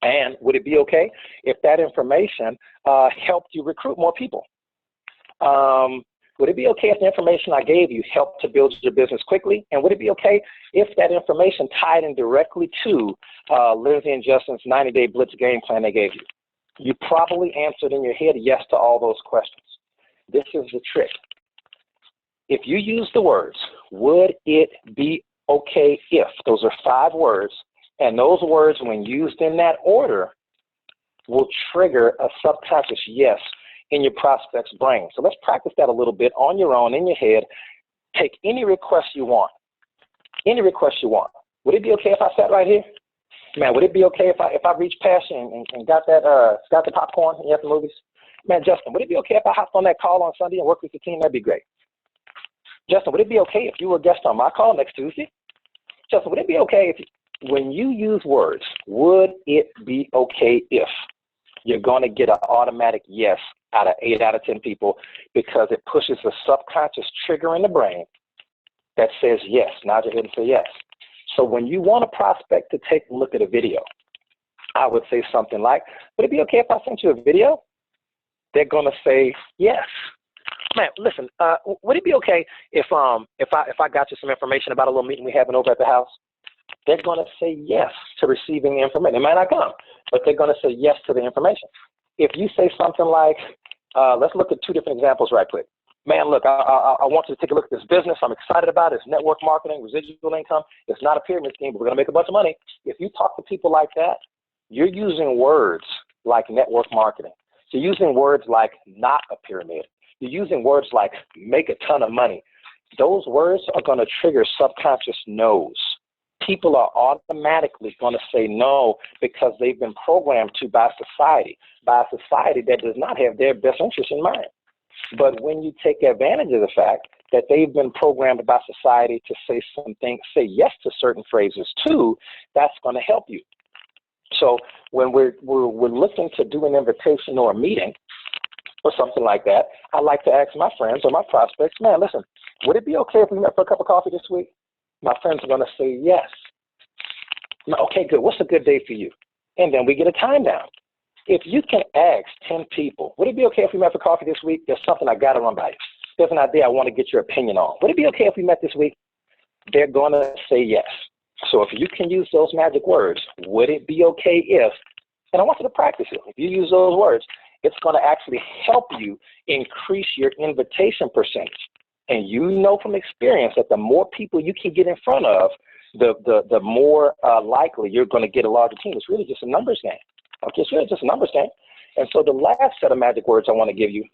And would it be okay if that information helped you recruit more people? Would it be okay if the information I gave you helped to build your business quickly? And would it be okay if that information tied in directly to Lindsay and Justin's 90-day blitz game plan they gave you? You probably answered in your head yes to all those questions. This is the trick. If you use the words, would it be okay if, those are 5 words, and those words, when used in that order, will trigger a subconscious yes in your prospect's brain. So let's practice that a little bit on your own, in your head. Take any request you want. Any request you want. Would it be okay if I sat right here? Man, would it be okay if I reached past you and got the popcorn and you have the movies? Man, Justin, would it be okay if I hopped on that call on Sunday and worked with the team? That'd be great. Justin, would it be okay if you were a guest on my call next Tuesday? Justin, would it be okay if, when you use words, would it be okay if, you're going to get an automatic yes out of 8 out of 10 people, because it pushes a subconscious trigger in the brain that says yes. Nod your head and say yes. So when you want a prospect to take a look at a video, I would say something like, would it be okay if I sent you a video? They're going to say yes. Man, listen, would it be okay if I got you some information about a little meeting we having over at the house? They're going to say yes to receiving the information. They might not come, but they're going to say yes to the information. If you say something like, let's look at 2 different examples right quick. Man, look, I want you to take a look at this business. I'm excited about it. It's network marketing, residual income. It's not a pyramid scheme, but we're going to make a bunch of money. If you talk to people like that, you're using words like network marketing. You're using words like not a pyramid. You're using words like make a ton of money. Those words are going to trigger subconscious no's. People are automatically going to say no because they've been programmed to by a society that does not have their best interest in mind. But when you take advantage of the fact that they've been programmed by society to say something, say yes to certain phrases too, that's going to help you. So when we're looking to do an invitation or a meeting or something like that, I like to ask my friends or my prospects, man, listen, would it be okay if we met for a cup of coffee this week? My friends are going to say yes. Okay, good. What's a good day for you? And then we get a time down. If you can ask 10 people, would it be okay if we met for coffee this week? There's something I got to run by you. There's an idea I want to get your opinion on. Would it be okay if we met this week? They're going to say yes. So if you can use those magic words, would it be okay if, and I want you to practice it. If you use those words, it's going to actually help you increase your invitation percentage. And you know from experience that the more people you can get in front of, the more likely you're going to get a larger team. It's really just a numbers game. Okay, it's really just a numbers game. And so the last set of magic words I want to give you,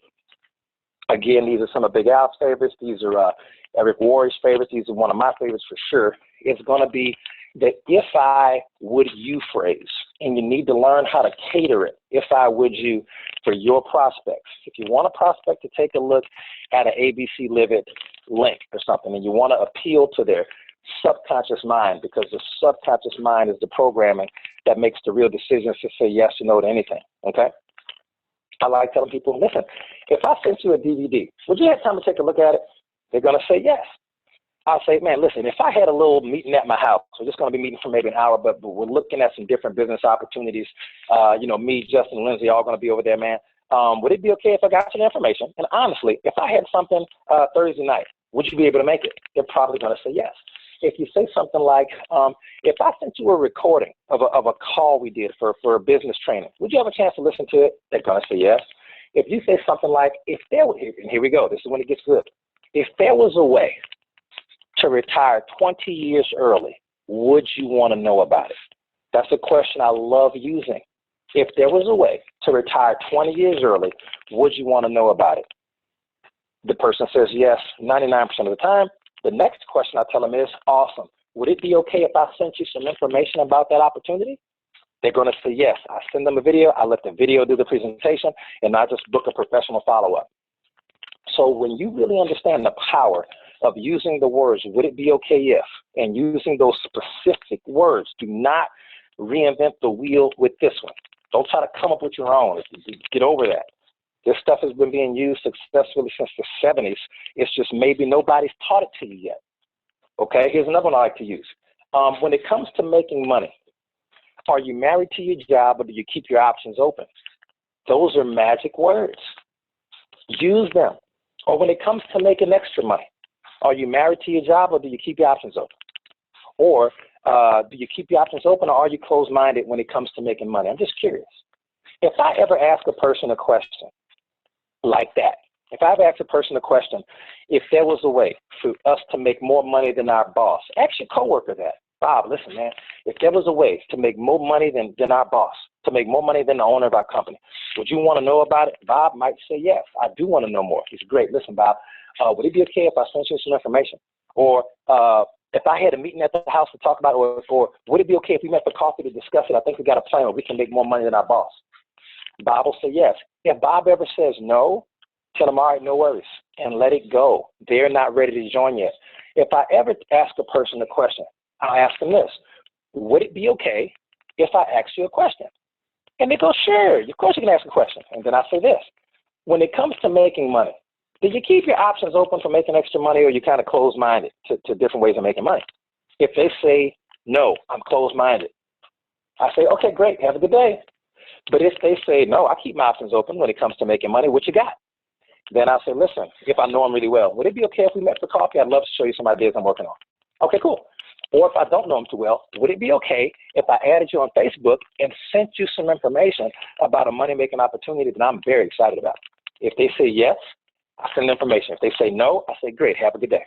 again, these are some of Big Al's favorites. These are Eric Worre's favorites. These are one of my favorites for sure. It's going to be the if I would you phrase. And you need to learn how to cater it, if I would you, for your prospects. If you want a prospect to take a look at an ABC Live It link or something, and you want to appeal to their subconscious mind, because the subconscious mind is the programming that makes the real decisions to say yes or no to anything, okay? I like telling people, listen, if I sent you a DVD, would you have time to take a look at it? They're going to say yes. I'll say, man, listen, if I had a little meeting at my house, we're just going to be meeting for maybe an hour, but we're looking at some different business opportunities. Me, Justin, and Lindsay, all going to be over there, man. Would it be okay if I got you the information? And honestly, if I had something Thursday night, would you be able to make it? They're probably going to say yes. If you say something like, if I sent you a recording of a call we did for a business training, would you have a chance to listen to it? They're going to say yes. If you say something like, if there were, and here we go, this is when it gets good. If there was a way to retire 20 years early, would you want to know about it? That's a question I love using. If there was a way to retire 20 years early, would you want to know about it? The person says yes 99% of the time. The next question I tell them is, awesome. Would it be okay if I sent you some information about that opportunity? They're going to say yes. I send them a video. I let the video do the presentation, and I just book a professional follow-up. So when you really understand the power of using the words, would it be okay if, and using those specific words. Do not reinvent the wheel with this one. Don't try to come up with your own. Get over that. This stuff has been being used successfully since the 70s. It's just maybe nobody's taught it to you yet. Okay, here's another one I like to use. When it comes to making money, are you married to your job or do you keep your options open? Those are magic words. Use them. Or when it comes to making extra money, are you married to your job or do you keep your options open? Or do you keep your options open or are you closed-minded when it comes to making money? I'm just curious. If I ever ask a person a question like that, if I ever ask a person a question, if there was a way for us to make more money than our boss, ask your coworker that. Bob, listen, man, if there was a way to make more money than our boss, to make more money than the owner of our company, would you want to know about it? Bob might say, yes, I do want to know more. He's great. Listen, Bob, would it be okay if I sent you some information? Or if I had a meeting at the house to talk about it, or would it be okay if we met for coffee to discuss it? I think we got a plan where we can make more money than our boss. Bob will say yes. If Bob ever says no, tell him, all right, no worries, and let it go. They're not ready to join yet. If I ever ask a person a question, I'll ask them this: would it be okay if I ask you a question? And they go, sure, of course you can ask a question. And then I say this: when it comes to making money, do you keep your options open for making extra money, or are you kind of closed-minded to different ways of making money? If they say, no, I'm closed-minded, I say, okay, great, have a good day. But if they say, no, I keep my options open when it comes to making money, what you got? Then I'll say, listen, if I know them really well, would it be okay if we met for coffee? I'd love to show you some ideas I'm working on. Okay, cool. Or if I don't know them too well, would it be okay if I added you on Facebook and sent you some information about a money-making opportunity that I'm very excited about? If they say yes, I send information. If they say no, I say, great, have a good day.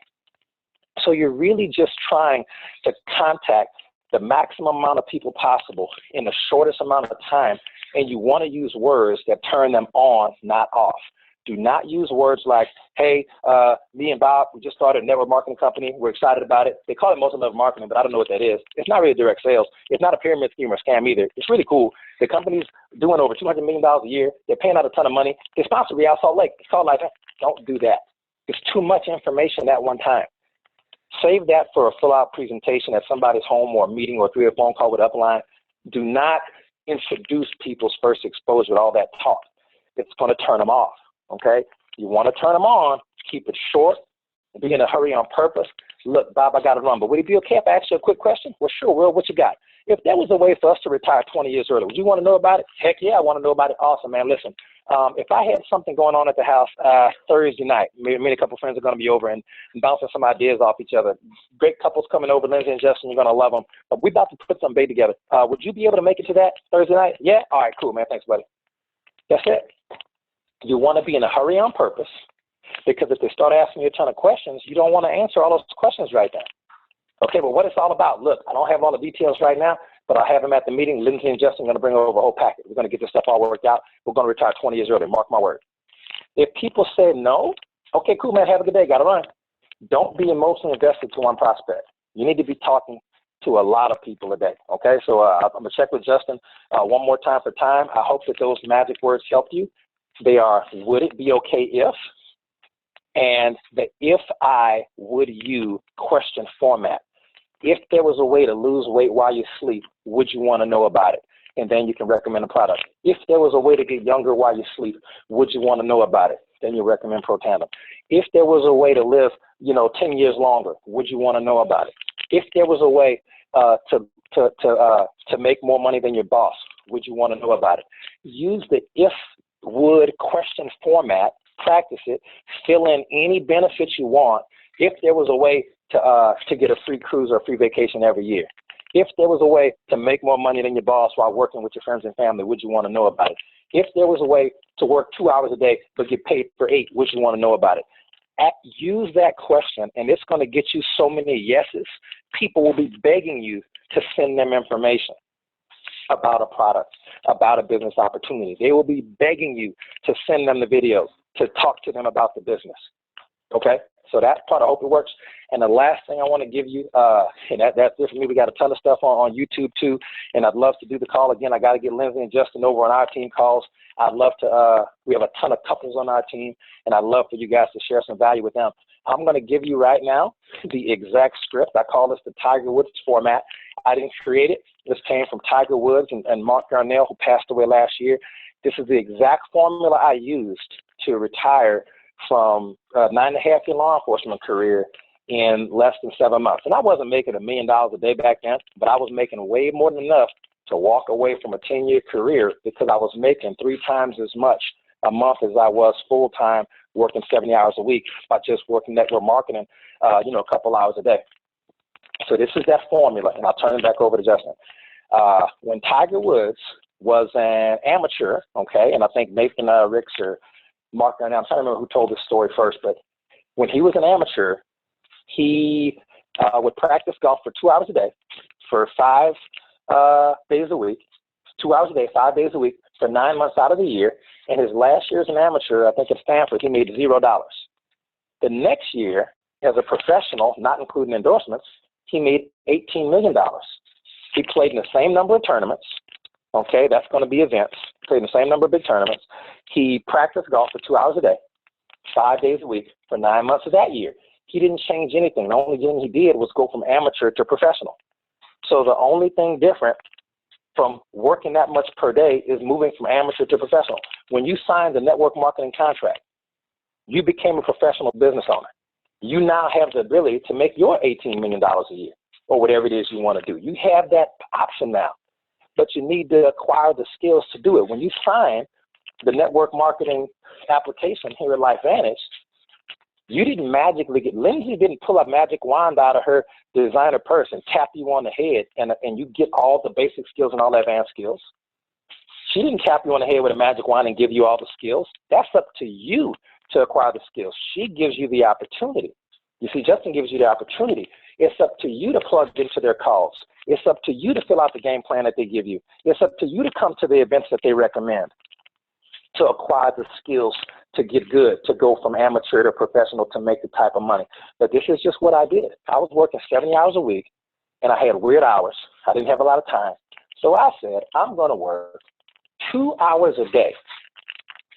So you're really just trying to contact the maximum amount of people possible in the shortest amount of time, and you want to use words that turn them on, not off. Do not use words like, hey, me and Bob, we just started a network marketing company. We're excited about it. They call it multi-level marketing, but I don't know what that is. It's not really direct sales. It's not a pyramid scheme or scam either. It's really cool. The company's doing over $200 million a year. They're paying out a ton of money. They sponsor Real Salt Lake. It's called like that. Don't do that. It's too much information at one time. Save that for a full-out presentation at somebody's home or a meeting or a phone call with upline. Do not introduce people's first exposure with all that talk. It's going to turn them off. Okay, you want to turn them on, keep it short, be in a hurry on purpose. Look, Bob, I got to run, but would it be okay if I ask you a quick question? Well, sure, Will, what you got? If there was a way for us to retire 20 years early, would you want to know about it? Heck yeah, I want to know about it. Awesome, man. Listen, if I had something going on at the house Thursday night, me and a couple friends are going to be over and bouncing some ideas off each other. Great couples coming over, Lindsay and Justin, you're going to love them. But we're about to put some bait together. Would you be able to make it to that Thursday night? Yeah? All right, cool, man. Thanks, buddy. That's it. You want to be in a hurry on purpose, because if they start asking you a ton of questions, you don't want to answer all those questions right then. Okay, but what it's all about, look, I don't have all the details right now, but I'll have them at the meeting. Lindsay and Justin are going to bring over a whole packet. We're going to get this stuff all worked out. We're going to retire 20 years early, mark my word. If people say no, okay, cool, man, have a good day, got to run. Don't be emotionally invested to one prospect. You need to be talking to a lot of people a day, okay? So I'm going to check with Justin one more time for time. I hope that those magic words helped you. They are, would it be okay if, and the if I, would you question format. If there was a way to lose weight while you sleep, would you want to know about it? And then you can recommend a product. If there was a way to get younger while you sleep, would you want to know about it? Then you recommend Protandim. If there was a way to live, 10 years longer, would you want to know about it? If there was a way to make more money than your boss, would you want to know about it? Use the if, would, question format, practice it, fill in any benefits you want. If there was a way to get a free cruise or a free vacation every year, if there was a way to make more money than your boss while working with your friends and family, would you want to know about it? If there was a way to work 2 hours a day but get paid for 8, would you want to know about it? Use that question, and it's going to get you so many yeses. People will be begging you to send them information about a product, about a business opportunity. They will be begging you to send them the videos, to talk to them about the business. Okay, so that's part. I hope it works. And the last thing I want to give you, and that's it for me. We got a ton of stuff on YouTube too, and I'd love to do the call again. I got to get Lindsay and Justin over on our team calls. I'd love to. We have a ton of couples on our team, and I'd love for you guys to share some value with them. I'm going to give you right now the exact script. I call this the Tiger Woods format. I didn't create it. This came from Tiger Woods and Mark Darnell, who passed away last year. This is the exact formula I used to retire from a 9.5-year law enforcement career in less than 7 months. And I wasn't making $1 million a day back then, but I was making way more than enough to walk away from a 10-year career because I was making 3 times as much a month as I was full-time working 70 hours a week by just working network marketing, a couple hours a day. So this is that formula, and I'll turn it back over to Justin. When Tiger Woods was an amateur, okay, and I think Nathan Ricks or Mark Darnell, I'm trying to remember who told this story first, but when he was an amateur, he would practice golf for 2 hours a day for 5 days a week, 2 hours a day, 5 days a week for 9 months out of the year. And his last year as an amateur, I think at Stanford, he made $0. The next year, as a professional, not including endorsements, he made $18 million. He played in the same number of tournaments. Okay, that's going to be events. Played in the same number of big tournaments. He practiced golf for 2 hours a day, 5 days a week for 9 months of that year. He didn't change anything. The only thing he did was go from amateur to professional. So the only thing different from working that much per day is moving from amateur to professional. When you signed the network marketing contract, you became a professional business owner. You now have the ability to make your $18 million a year or whatever it is you want to do. You have that option now, but you need to acquire the skills to do it. When you sign the network marketing application here at LifeVantage, you didn't magically Lindsay didn't pull a magic wand out of her designer purse and tap you on the head and you get all the basic skills and all the advanced skills. She didn't tap you on the head with a magic wand and give you all the skills. That's up to you to acquire the skills. She gives you the opportunity. You see, Justin gives you the opportunity. It's up to you to plug into their calls. It's up to you to fill out the game plan that they give you. It's up to you to come to the events that they recommend, to acquire the skills to get good, to go from amateur to professional to make the type of money. But this is just what I did. I was working 70 hours a week, and I had weird hours. I didn't have a lot of time. So I said, I'm going to work 2 hours a day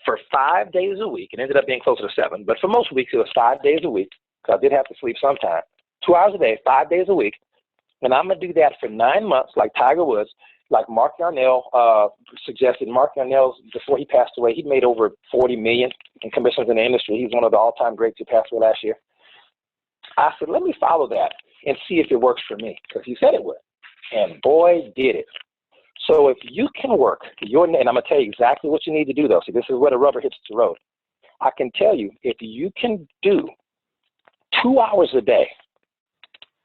for 5 days a week. It ended up being closer to 7, but for most weeks it was 5 days a week because I did have to sleep sometime. 2 hours a day, 5 days a week. And I'm going to do that for 9 months like Tiger Woods, like Mark Darnell suggested. Mark Darnell, before he passed away, he made over $40 million in commissions in the industry. He's one of the all-time greats who passed away last year. I said, let me follow that and see if it works for me, because he said it would. And boy, did it. So if you can work and I'm going to tell you exactly what you need to do, though. See, this is where the rubber hits the road. I can tell you, if you can do 2 hours a day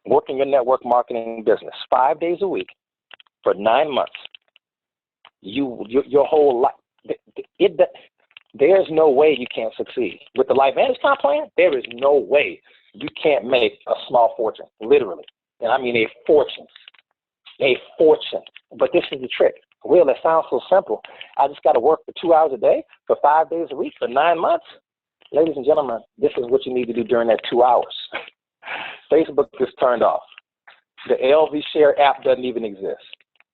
working your network marketing business 5 days a week for 9 months, your whole life, there's no way you can't succeed. With the LifeVantage comp plan, there is no way you can't make a small fortune, literally. And I mean a fortune. A fortune. But this is the trick. Will, it sounds so simple. I just got to work for 2 hours a day for 5 days a week for 9 months. Ladies and gentlemen, this is what you need to do during that 2 hours. Facebook is turned off. The LV Share app doesn't even exist.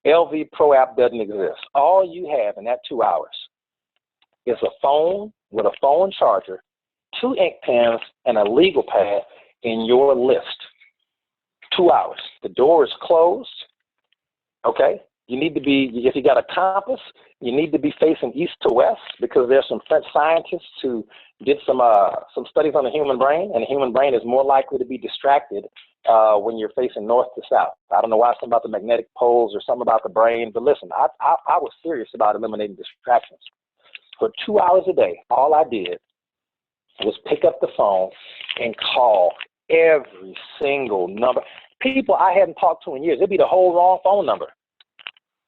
LV Pro app doesn't exist. All you have in that 2 hours is a phone with a phone charger, 2 ink pens, and a legal pad in your list. 2 hours. The door is closed. Okay? You need to be, if you got a compass, you need to be facing east to west, because there's some French scientists who did some studies on the human brain, and the human brain is more likely to be distracted when you're facing north to south. I don't know why, something about the magnetic poles or something about the brain, but listen, I was serious about eliminating distractions. For 2 hours a day, all I did was pick up the phone and call every single number. People I hadn't talked to in years. It'd be the whole wrong phone number.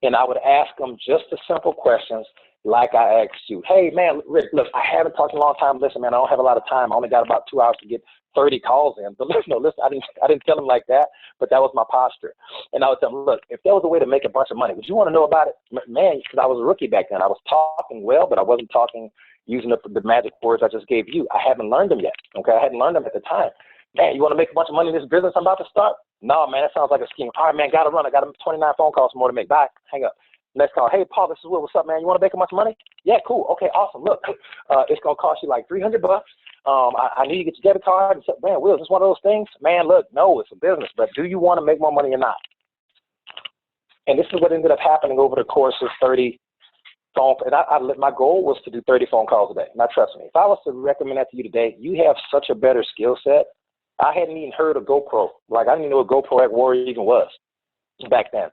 And I would ask them just the simple questions like I asked you. Hey, man, Rick, look, I haven't talked in a long time. Listen, man, I don't have a lot of time. I only got about 2 hours to get 30 calls in. But listen, I didn't tell them like that, but that was my posture. And I would tell them, look, if there was a way to make a bunch of money, would you want to know about it? Man, because I was a rookie back then. I was talking well, but I wasn't talking, using the magic words I just gave you. I haven't learned them yet. Okay, I hadn't learned them at the time. Man, you want to make a bunch of money in this business I'm about to start? No, man, that sounds like a scheme. All right, man, got to run. I got 29 phone calls more to make. Bye. Hang up. Next call. Hey, Paul, this is Will. What's up, man? You want to make a bunch of money? Yeah, cool. Okay, awesome. Look, it's going to cost you like $300. I need you to get your debit card. And say, man, Will, is this one of those things? Man, look, no, it's a business. But do you want to make more money or not? And this is what ended up happening over the course of 30 phone. And my goal was to do 30 phone calls a day. Now, trust me, if I was to recommend that to you today, you have such a better skill set. I hadn't even heard of GoPro. Like, I didn't even know what GoPro at Warrior even was back then.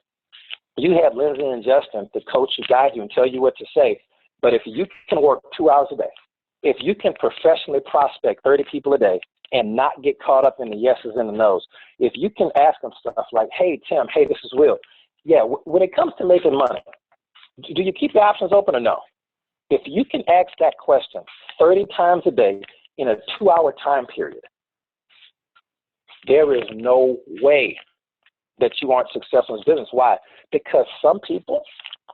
You have Lindsay and Justin to coach you, guide you, and tell you what to say. But if you can work 2 hours a day, if you can professionally prospect 30 people a day and not get caught up in the yeses and the nos, if you can ask them stuff like, hey, Tim, hey, this is Will. Yeah, when it comes to making money, do you keep the options open or no? If you can ask that question 30 times a day in a 2-hour time period, there is no way that you aren't successful in business. Why? Because some people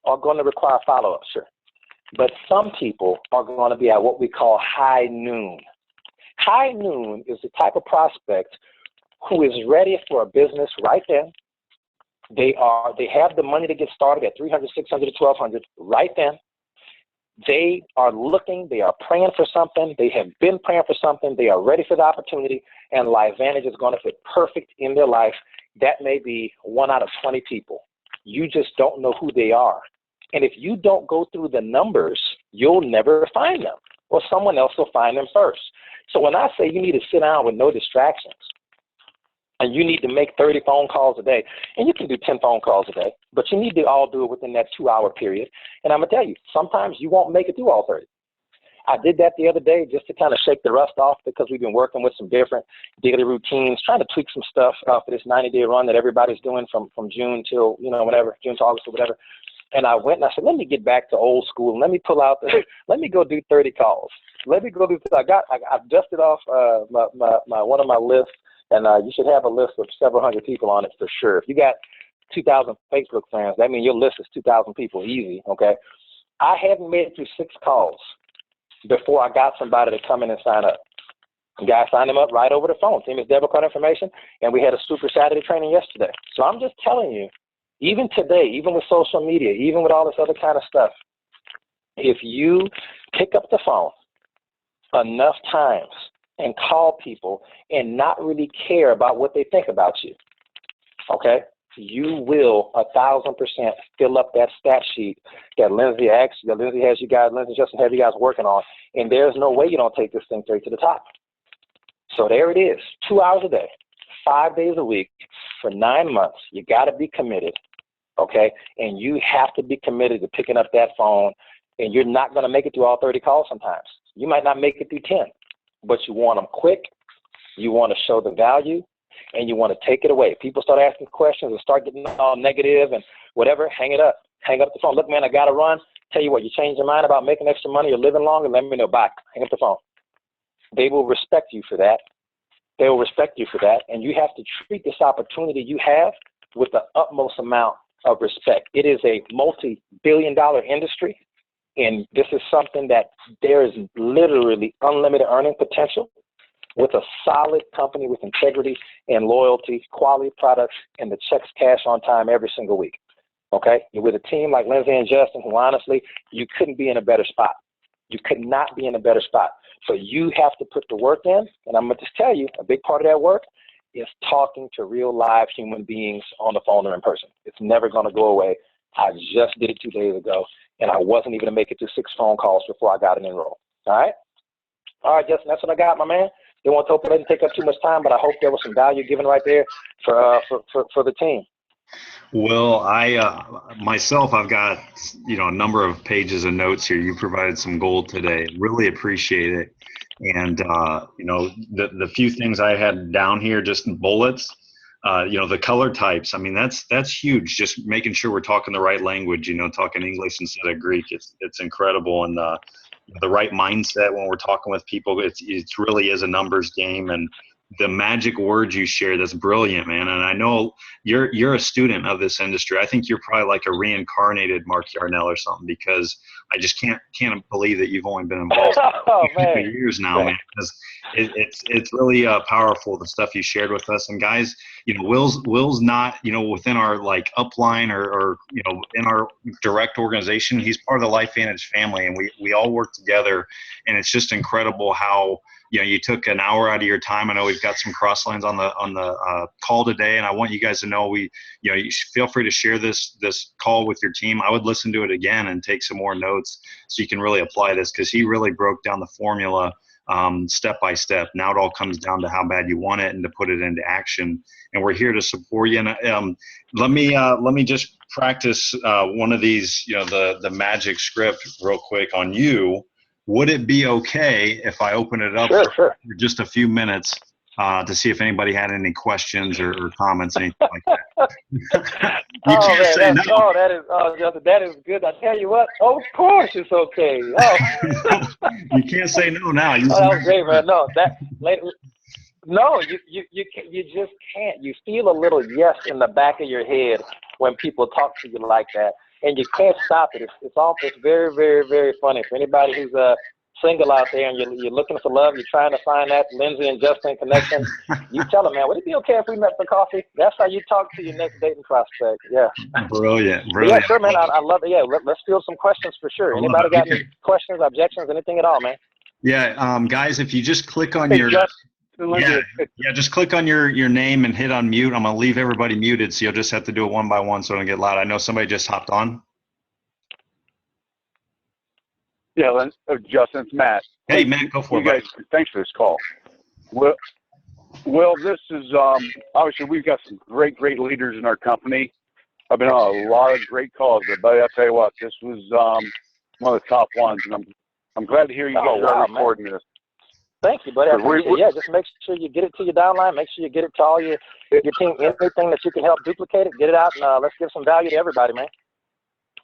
are going to require follow-up, sure. But some people are going to be at what we call high noon. High noon is the type of prospect who is ready for a business right then. They have the money to get started at $300, $600, $1,200 right then. They are looking, they are praying for something, they have been praying for something, they are ready for the opportunity, and LiveVantage is going to fit perfect in their life. That may be 1 out of 20 people. You just don't know who they are. And if you don't go through the numbers, you'll never find them, or someone else will find them first. So when I say you need to sit down with no distractions, and you need to make 30 phone calls a day, and you can do 10 phone calls a day, but you need to all do it within that 2-hour period. And I'm going to tell you, sometimes you won't make it through all 30. I did that the other day just to kind of shake the rust off, because we've been working with some different daily routines, trying to tweak some stuff for this 90-day run that everybody's doing from June till, whatever, June to August or whatever. And I went and I said, let me get back to old school. Let me pull out let me go do 30 calls. Let me go do, I've dusted off my one of my lists. And you should have a list of several hundred people on it for sure. If you got 2,000 Facebook friends, that means your list is 2,000 people, easy, okay? I hadn't made it through 6 calls before I got somebody to come in and sign up. The guy signed him up right over the phone, sent him his debit card information, and we had a Super Saturday training yesterday. So I'm just telling you, even today, even with social media, even with all this other kind of stuff, if you pick up the phone enough times and call people and not really care about what they think about you, okay, you will 1,000% fill up that stat sheet that Lindsay has you guys, Lindsay Justin have you guys working on, and there's no way you don't take this thing straight to the top. So there it is, 2 hours a day, 5 days a week for 9 months. You got to be committed, okay, and you have to be committed to picking up that phone, and you're not going to make it through all 30 calls sometimes. You might not make it through 10. But you want them quick, you want to show the value, and you want to take it away. People start asking questions and start getting all negative and whatever, hang it up. Hang up the phone. Look, man, I got to run. Tell you what, you change your mind about making extra money or living longer, let me know. Bye. Hang up the phone. They will respect you for that. They will respect you for that, and you have to treat this opportunity you have with the utmost amount of respect. It is a multi-billion-dollar industry. And this is something that there is literally unlimited earning potential with a solid company with integrity and loyalty, quality products, and the checks cash on time every single week. Okay? You're with a team like Lindsay and Justin, who honestly, you couldn't be in a better spot. You could not be in a better spot. So you have to put the work in. And I'm going to just tell you, a big part of that work is talking to real live human beings on the phone or in person. It's never going to go away. I just did it 2 days ago, and I wasn't even to make it through 6 phone calls before I got it enrolled. All right? All right, Justin, that's what I got, my man. They won't hope it doesn't take up too much time, but I hope there was some value given right there for the team. Well, myself, I've got, a number of pages of notes here. You provided some gold today. Really appreciate it. And, the few things I had down here, just in bullets, the color types. I mean, that's huge. Just making sure we're talking the right language, talking English instead of Greek. It's incredible. And the right mindset when we're talking with people, it really is a numbers game. And the magic words you share. That's brilliant, man. And I know you're a student of this industry. I think you're probably like a reincarnated Mark Yarnell or something, because I just can't believe that you've only been involved for years now, man. Because it's really powerful, the stuff you shared with us. And guys, you know, Will's not, you know, within our like upline or you know, in our direct organization. He's part of the LifeVantage family, and we all work together. And it's just incredible how, you know, you took an hour out of your time. I know we've got some cross lanes on the call today, and I want you guys to know you know, you should feel free to share this call with your team. I would listen to it again and take some more notes so you can really apply this, because he really broke down the formula step by step. Now it all comes down to how bad you want it and to put it into action. And we're here to support you. And let me just practice one of these, you know, the magic script real quick on you. Would it be okay if I open it up for just a few minutes to see if anybody had any questions or comments, anything like that? You can't say no. That is good. I tell you what, of course it's okay. Oh. You can't say no now. That was great, man. No, you just can't. You feel a little yes in the back of your head when people talk to you like that, and you can't stop it. It's very, very, very funny. For anybody who's single out there and you're looking for love, you're trying to find that Lindsay and Justin connection, you tell them, man, would it be okay if we met for coffee? That's how you talk to your next dating prospect. Yeah. Brilliant. Yeah, sure, man. I love it. Yeah, let's field some questions for sure. Anybody got any questions, objections, anything at all, man? Yeah, guys, if you just click on just click on your name and hit on mute. I'm gonna leave everybody muted, so you'll just have to do it one by one so it don't get loud. I know somebody just hopped on. Yeah, Justin, it's Matt. Hey, Matt, go for it. Guys, thanks for this call. Well, this is obviously we've got some great leaders in our company. I've been on a lot of great calls, but buddy, I'll tell you what, this was one of the top ones, and I'm glad to hear you guys are recording this. Thank you, buddy. Yeah, just make sure you get it to your downline. Make sure you get it to all your team. Anything that you can help duplicate it, get it out, and let's give some value to everybody, man.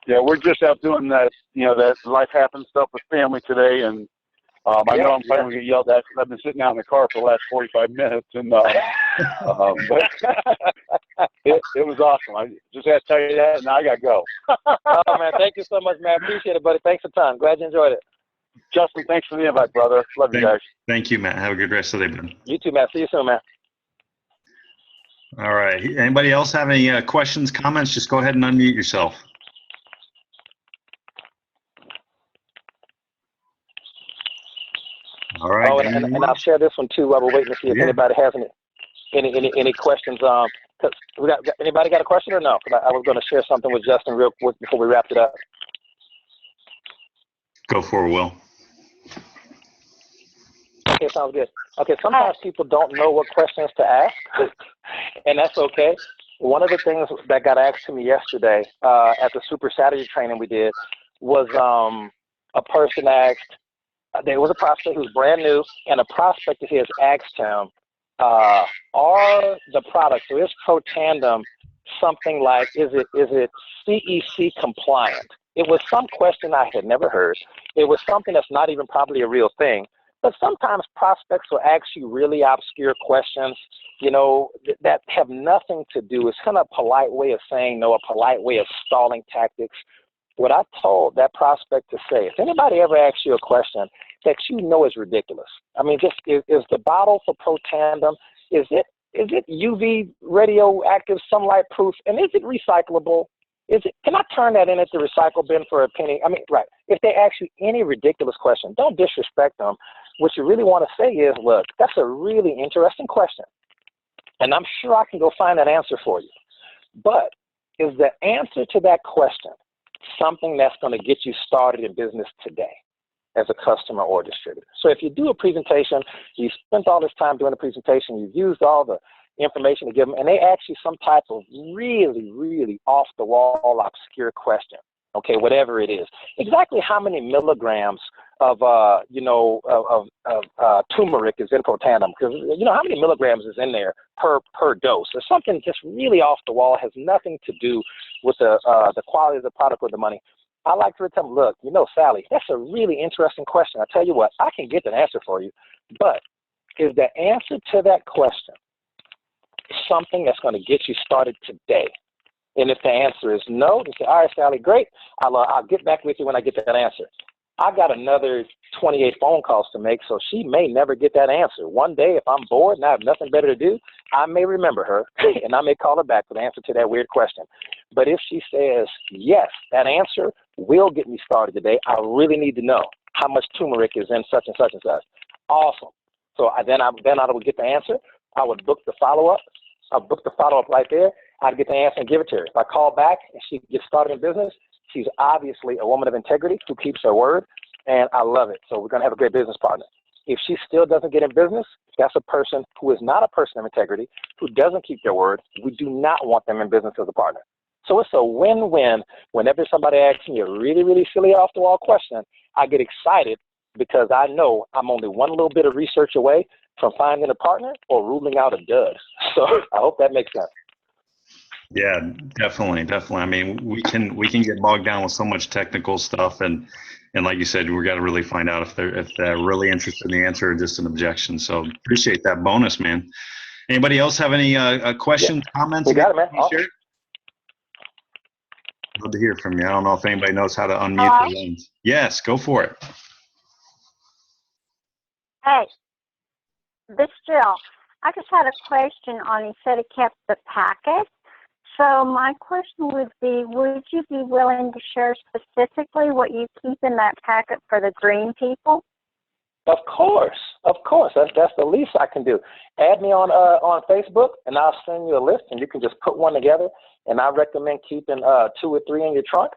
Yeah, we're just out doing that, you know, that life happens stuff with family today, and I know I'm probably going to get yelled at because I've been sitting out in the car for the last 45 minutes, and but it was awesome. I just had to tell you that, and now I got to go. Oh, man, thank you so much, man. Appreciate it, buddy. Thanks for the time. Glad you enjoyed it. Justin, thanks for the invite, brother. Love you guys. Thank you, Matt. Have a good rest of the day, man. You too, man. See you soon, man. All right. Anybody else have any questions, comments? Just go ahead and unmute yourself. All right. Oh, and I'll share this one too while we're waiting to see if anybody has any questions. Cause anybody got a question or no? Cause I was going to share something with Justin real quick before we wrapped it up. Go for it, Will. Okay, sounds good. Okay, sometimes people don't know what questions to ask, and that's okay. One of the things that got asked to me yesterday at the Super Saturday training we did was a person asked, there was a prospect who was brand new, and a prospect of his asked him, are the products, so is Pro Tandem something like, is it CEC compliant? It was some question I had never heard. It was something that's not even probably a real thing. But sometimes prospects will ask you really obscure questions, you know, that have nothing to do. It's kind of a polite way of saying no, a polite way of stalling tactics. What I told that prospect to say, if anybody ever asks you a question that you know is ridiculous, I mean, just is the bottle for Pro Tandem, is it UV radioactive sunlight proof, and is it recyclable? Can I turn that in at the recycle bin for a penny? I mean, right. If they ask you any ridiculous question, don't disrespect them. What you really want to say is, look, that's a really interesting question, and I'm sure I can go find that answer for you. But is the answer to that question something that's going to get you started in business today as a customer or distributor? So if you do a presentation, you spent all this time doing a presentation, you've used all the information to give them, and they ask you some type of really, really off-the-wall, obscure question, okay, whatever it is. Exactly how many milligrams of turmeric is in Pro Tandem? Because, you know, how many milligrams is in there per dose? Or something just really off the wall, has nothing to do with the quality of the product or the money. I like to tell them, look, you know, Sally, that's a really interesting question. I tell you what, I can get that answer for you, but is the answer to that question something that's going to get you started today? And if the answer is no, you say, all right, Sally, great. I'll get back with you when I get that answer. I got another 28 phone calls to make, so she may never get that answer. One day, if I'm bored and I have nothing better to do, I may remember her, and I may call her back with the answer to that weird question. But if she says, yes, that answer will get me started today, I really need to know how much turmeric is in such and such and such. Awesome. So then I would get the answer. I would book the follow-up. I'll book the follow-up right there. I'd get the answer and give it to her. If I call back and she gets started in business, she's obviously a woman of integrity who keeps her word, and I love it. So we're going to have a great business partner. If she still doesn't get in business, that's a person who is not a person of integrity, who doesn't keep their word. We do not want them in business as a partner. So it's a win-win. Whenever somebody asks me a really, really silly off-the-wall question, I get excited because I know I'm only one little bit of research away from finding a partner or ruling out a dud. So I hope that makes sense. Yeah, definitely. I mean, we can get bogged down with so much technical stuff, and like you said, we got to really find out if they're really interested in the answer or just an objection. So appreciate that bonus, man. Anybody else have any questions, comments? We got it, man. Awesome. Love to hear from you. I don't know if anybody knows how to unmute their lines. Yes, go for it. Hey, this is Jill. I just had a question on, he said he kept the packet. So my question would be, would you be willing to share specifically what you keep in that packet for the green people? Of course. That's the least I can do. Add me on Facebook, and I'll send you a list, and you can just put one together. And I recommend keeping 2 or 3 in your trunk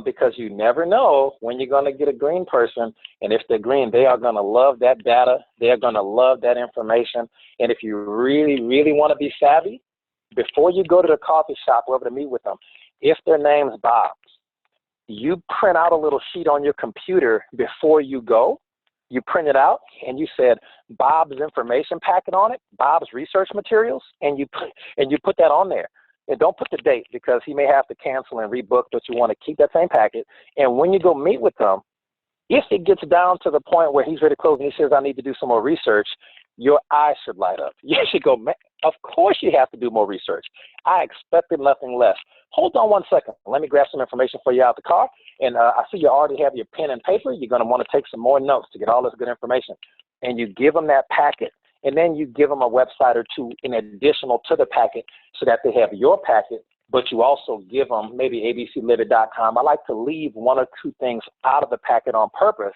because you never know when you're going to get a green person. And if they're green, they are going to love that data. They are going to love that information. And if you really, really want to be savvy, before you go to the coffee shop, wherever to meet with them, if their name's Bob, you print out a little sheet on your computer before you go. You print it out and you said Bob's information packet on it, Bob's research materials, and you put that on there. And don't put the date because he may have to cancel and rebook, but you want to keep that same packet. And when you go meet with them, if it gets down to the point where he's ready to close and he says, I need to do some more research, your eyes should light up. You should go, man, of course you have to do more research. I expected nothing less. Hold on one second. Let me grab some information for you out the car. And I see you already have your pen and paper. You're going to want to take some more notes to get all this good information. And you give them that packet. And then you give them a website or two in additional to the packet so that they have your packet, but you also give them maybe abclivid.com. I like to leave 1 or 2 things out of the packet on purpose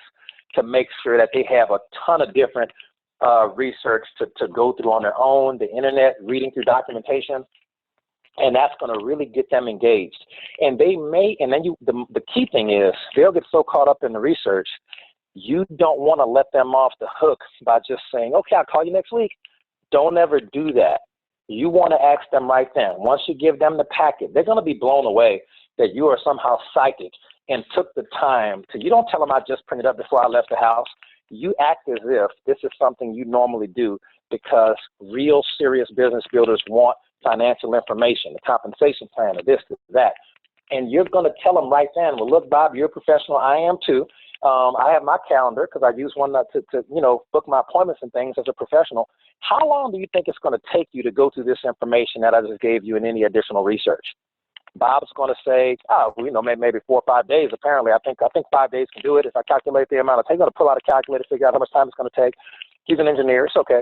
to make sure that they have a ton of different research to go through on their own, the internet, reading through documentation, and that's going to really get them engaged. And they may, and then the key thing is they'll get so caught up in the research, you don't want to let them off the hook by just saying, okay, I'll call you next week. Don't ever do that. You want to ask them right then. Once you give them the packet, they're going to be blown away that you are somehow psychic and took the time to, you don't tell them I just printed up before I left the house. You act as if this is something you normally do because real serious business builders want financial information, the compensation plan, or this, that. And you're going to tell them right then, well, look, Bob, you're a professional. I am too. I have my calendar because I use one to book my appointments and things as a professional. How long do you think it's going to take you to go through this information that I just gave you and any additional research? Bob's going to say, maybe 4 or 5 days. Apparently, I think 5 days can do it. If I calculate the amount of time, he's going to pull out a calculator, figure out how much time it's going to take. He's an engineer. It's okay.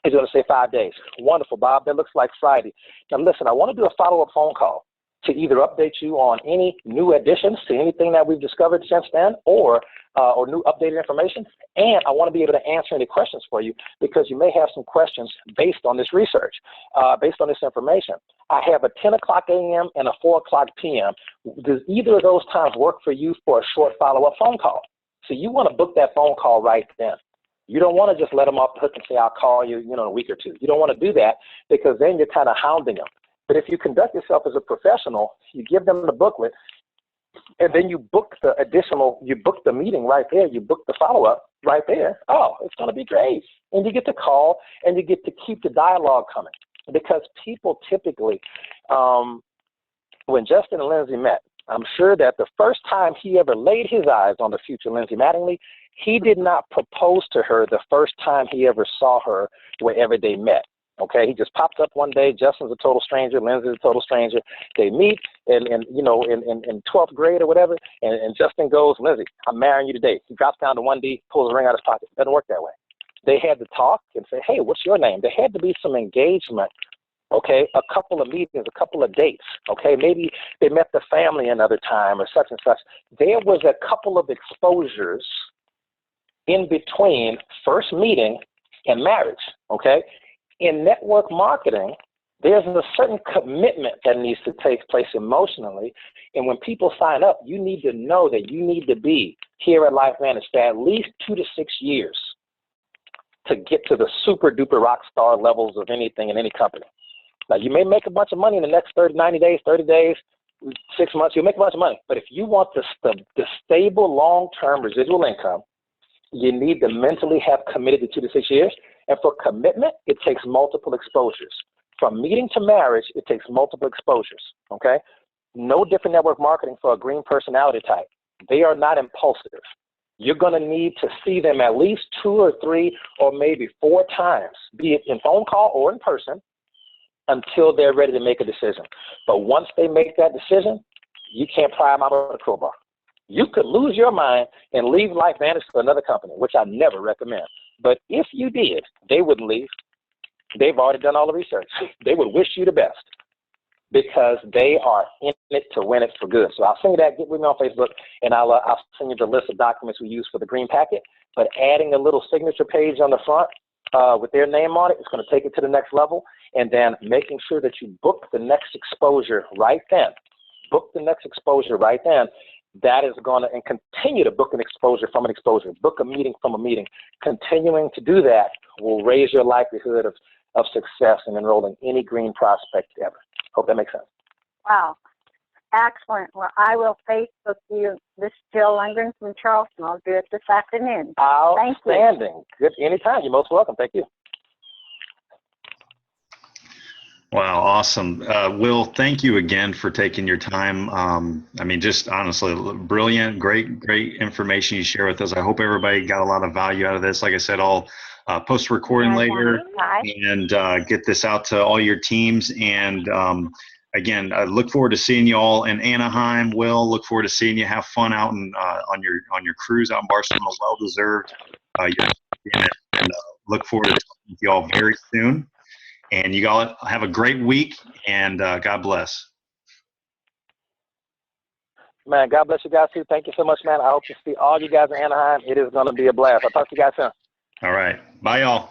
He's going to say 5 days. Wonderful, Bob. That looks like Friday. Now, listen, I want to do a follow-up phone call to either update you on any new additions to anything that we've discovered since then or new updated information. And I want to be able to answer any questions for you because you may have some questions based on this research, based on this information. I have a 10 o'clock a.m. and a 4 o'clock p.m. Does either of those times work for you for a short follow-up phone call? So you want to book that phone call right then. You don't want to just let them off the hook and say, I'll call you, in a week or 2. You don't want to do that because then you're kind of hounding them. But if you conduct yourself as a professional, you give them the booklet, and then you book the meeting right there, you book the follow-up right there. Oh, it's going to be great. And you get to call, and you get to keep the dialogue coming. Because people typically, when Justin and Lindsay met, I'm sure that the first time he ever laid his eyes on the future Lindsay Mattingly, He did not propose to her the first time he ever saw her wherever they met. Okay, he just pops up one day. Justin's a total stranger. Lindsay's a total stranger. They meet in 12th grade or whatever, and Justin goes, Lindsay, I'm marrying you today. He drops down to 1D, pulls a ring out of his pocket. It doesn't work that way. They had to talk and say, hey, what's your name? There had to be some engagement, okay, a couple of meetings, a couple of dates, okay? Maybe they met the family another time or such and such. There was a couple of exposures in between first meeting and marriage, okay? In network marketing, there's a certain commitment that needs to take place emotionally. And when people sign up, you need to know that you need to be here at LifeVantage for at least 2 to 6 years to get to the super duper rock star levels of anything in any company. Now, you may make a bunch of money in the next 90 days, 30 days, 6 months. You'll make a bunch of money. But if you want the stable long-term residual income, you need to mentally have committed to 2 to 6 years. And for commitment, it takes multiple exposures. From meeting to marriage, it takes multiple exposures, okay? No different network marketing for a green personality type. They are not impulsive. You're going to need to see them at least 2 or 3 or maybe 4 times, be it in phone call or in person, until they're ready to make a decision. But once they make that decision, you can't pry them out of the crowbar. You could lose your mind and leave LifeVantage for another company, which I never recommend. But if you did, they wouldn't leave. They've already done all the research. They would wish you the best because they are in it to win it for good. So I'll send you that. Get with me on Facebook, and I'll send you the list of documents we use for the green packet. But adding a little signature page on the front with their name on it, it's going to take it to the next level. And then making sure that you book the next exposure right then. Book the next exposure right then. That is going to, and continue to book an exposure from an exposure, book a meeting from a meeting. Continuing to do that will raise your likelihood of success in enrolling any green prospect ever. Hope that makes sense. Wow. Excellent. Well, I will Facebook you. This is Jill Lundgren from Charleston. I'll do it this afternoon. Outstanding. Good. Anytime. You're most welcome. Thank you. Wow, awesome. Will, thank you again for taking your time. I mean, just honestly, brilliant, great information you share with us. I hope everybody got a lot of value out of this. Like I said, I'll post a recording later and get this out to all your teams. And again, I look forward to seeing you all in Anaheim. Will, look forward to seeing you. Have fun out on your cruise out in Barcelona. Well deserved. And look forward to talking with you all very soon. And you all have a great week, and God bless. Man, God bless you guys too. Thank you so much, man. I hope to see all you guys in Anaheim. It is going to be a blast. I'll talk to you guys soon. All right. Bye, y'all.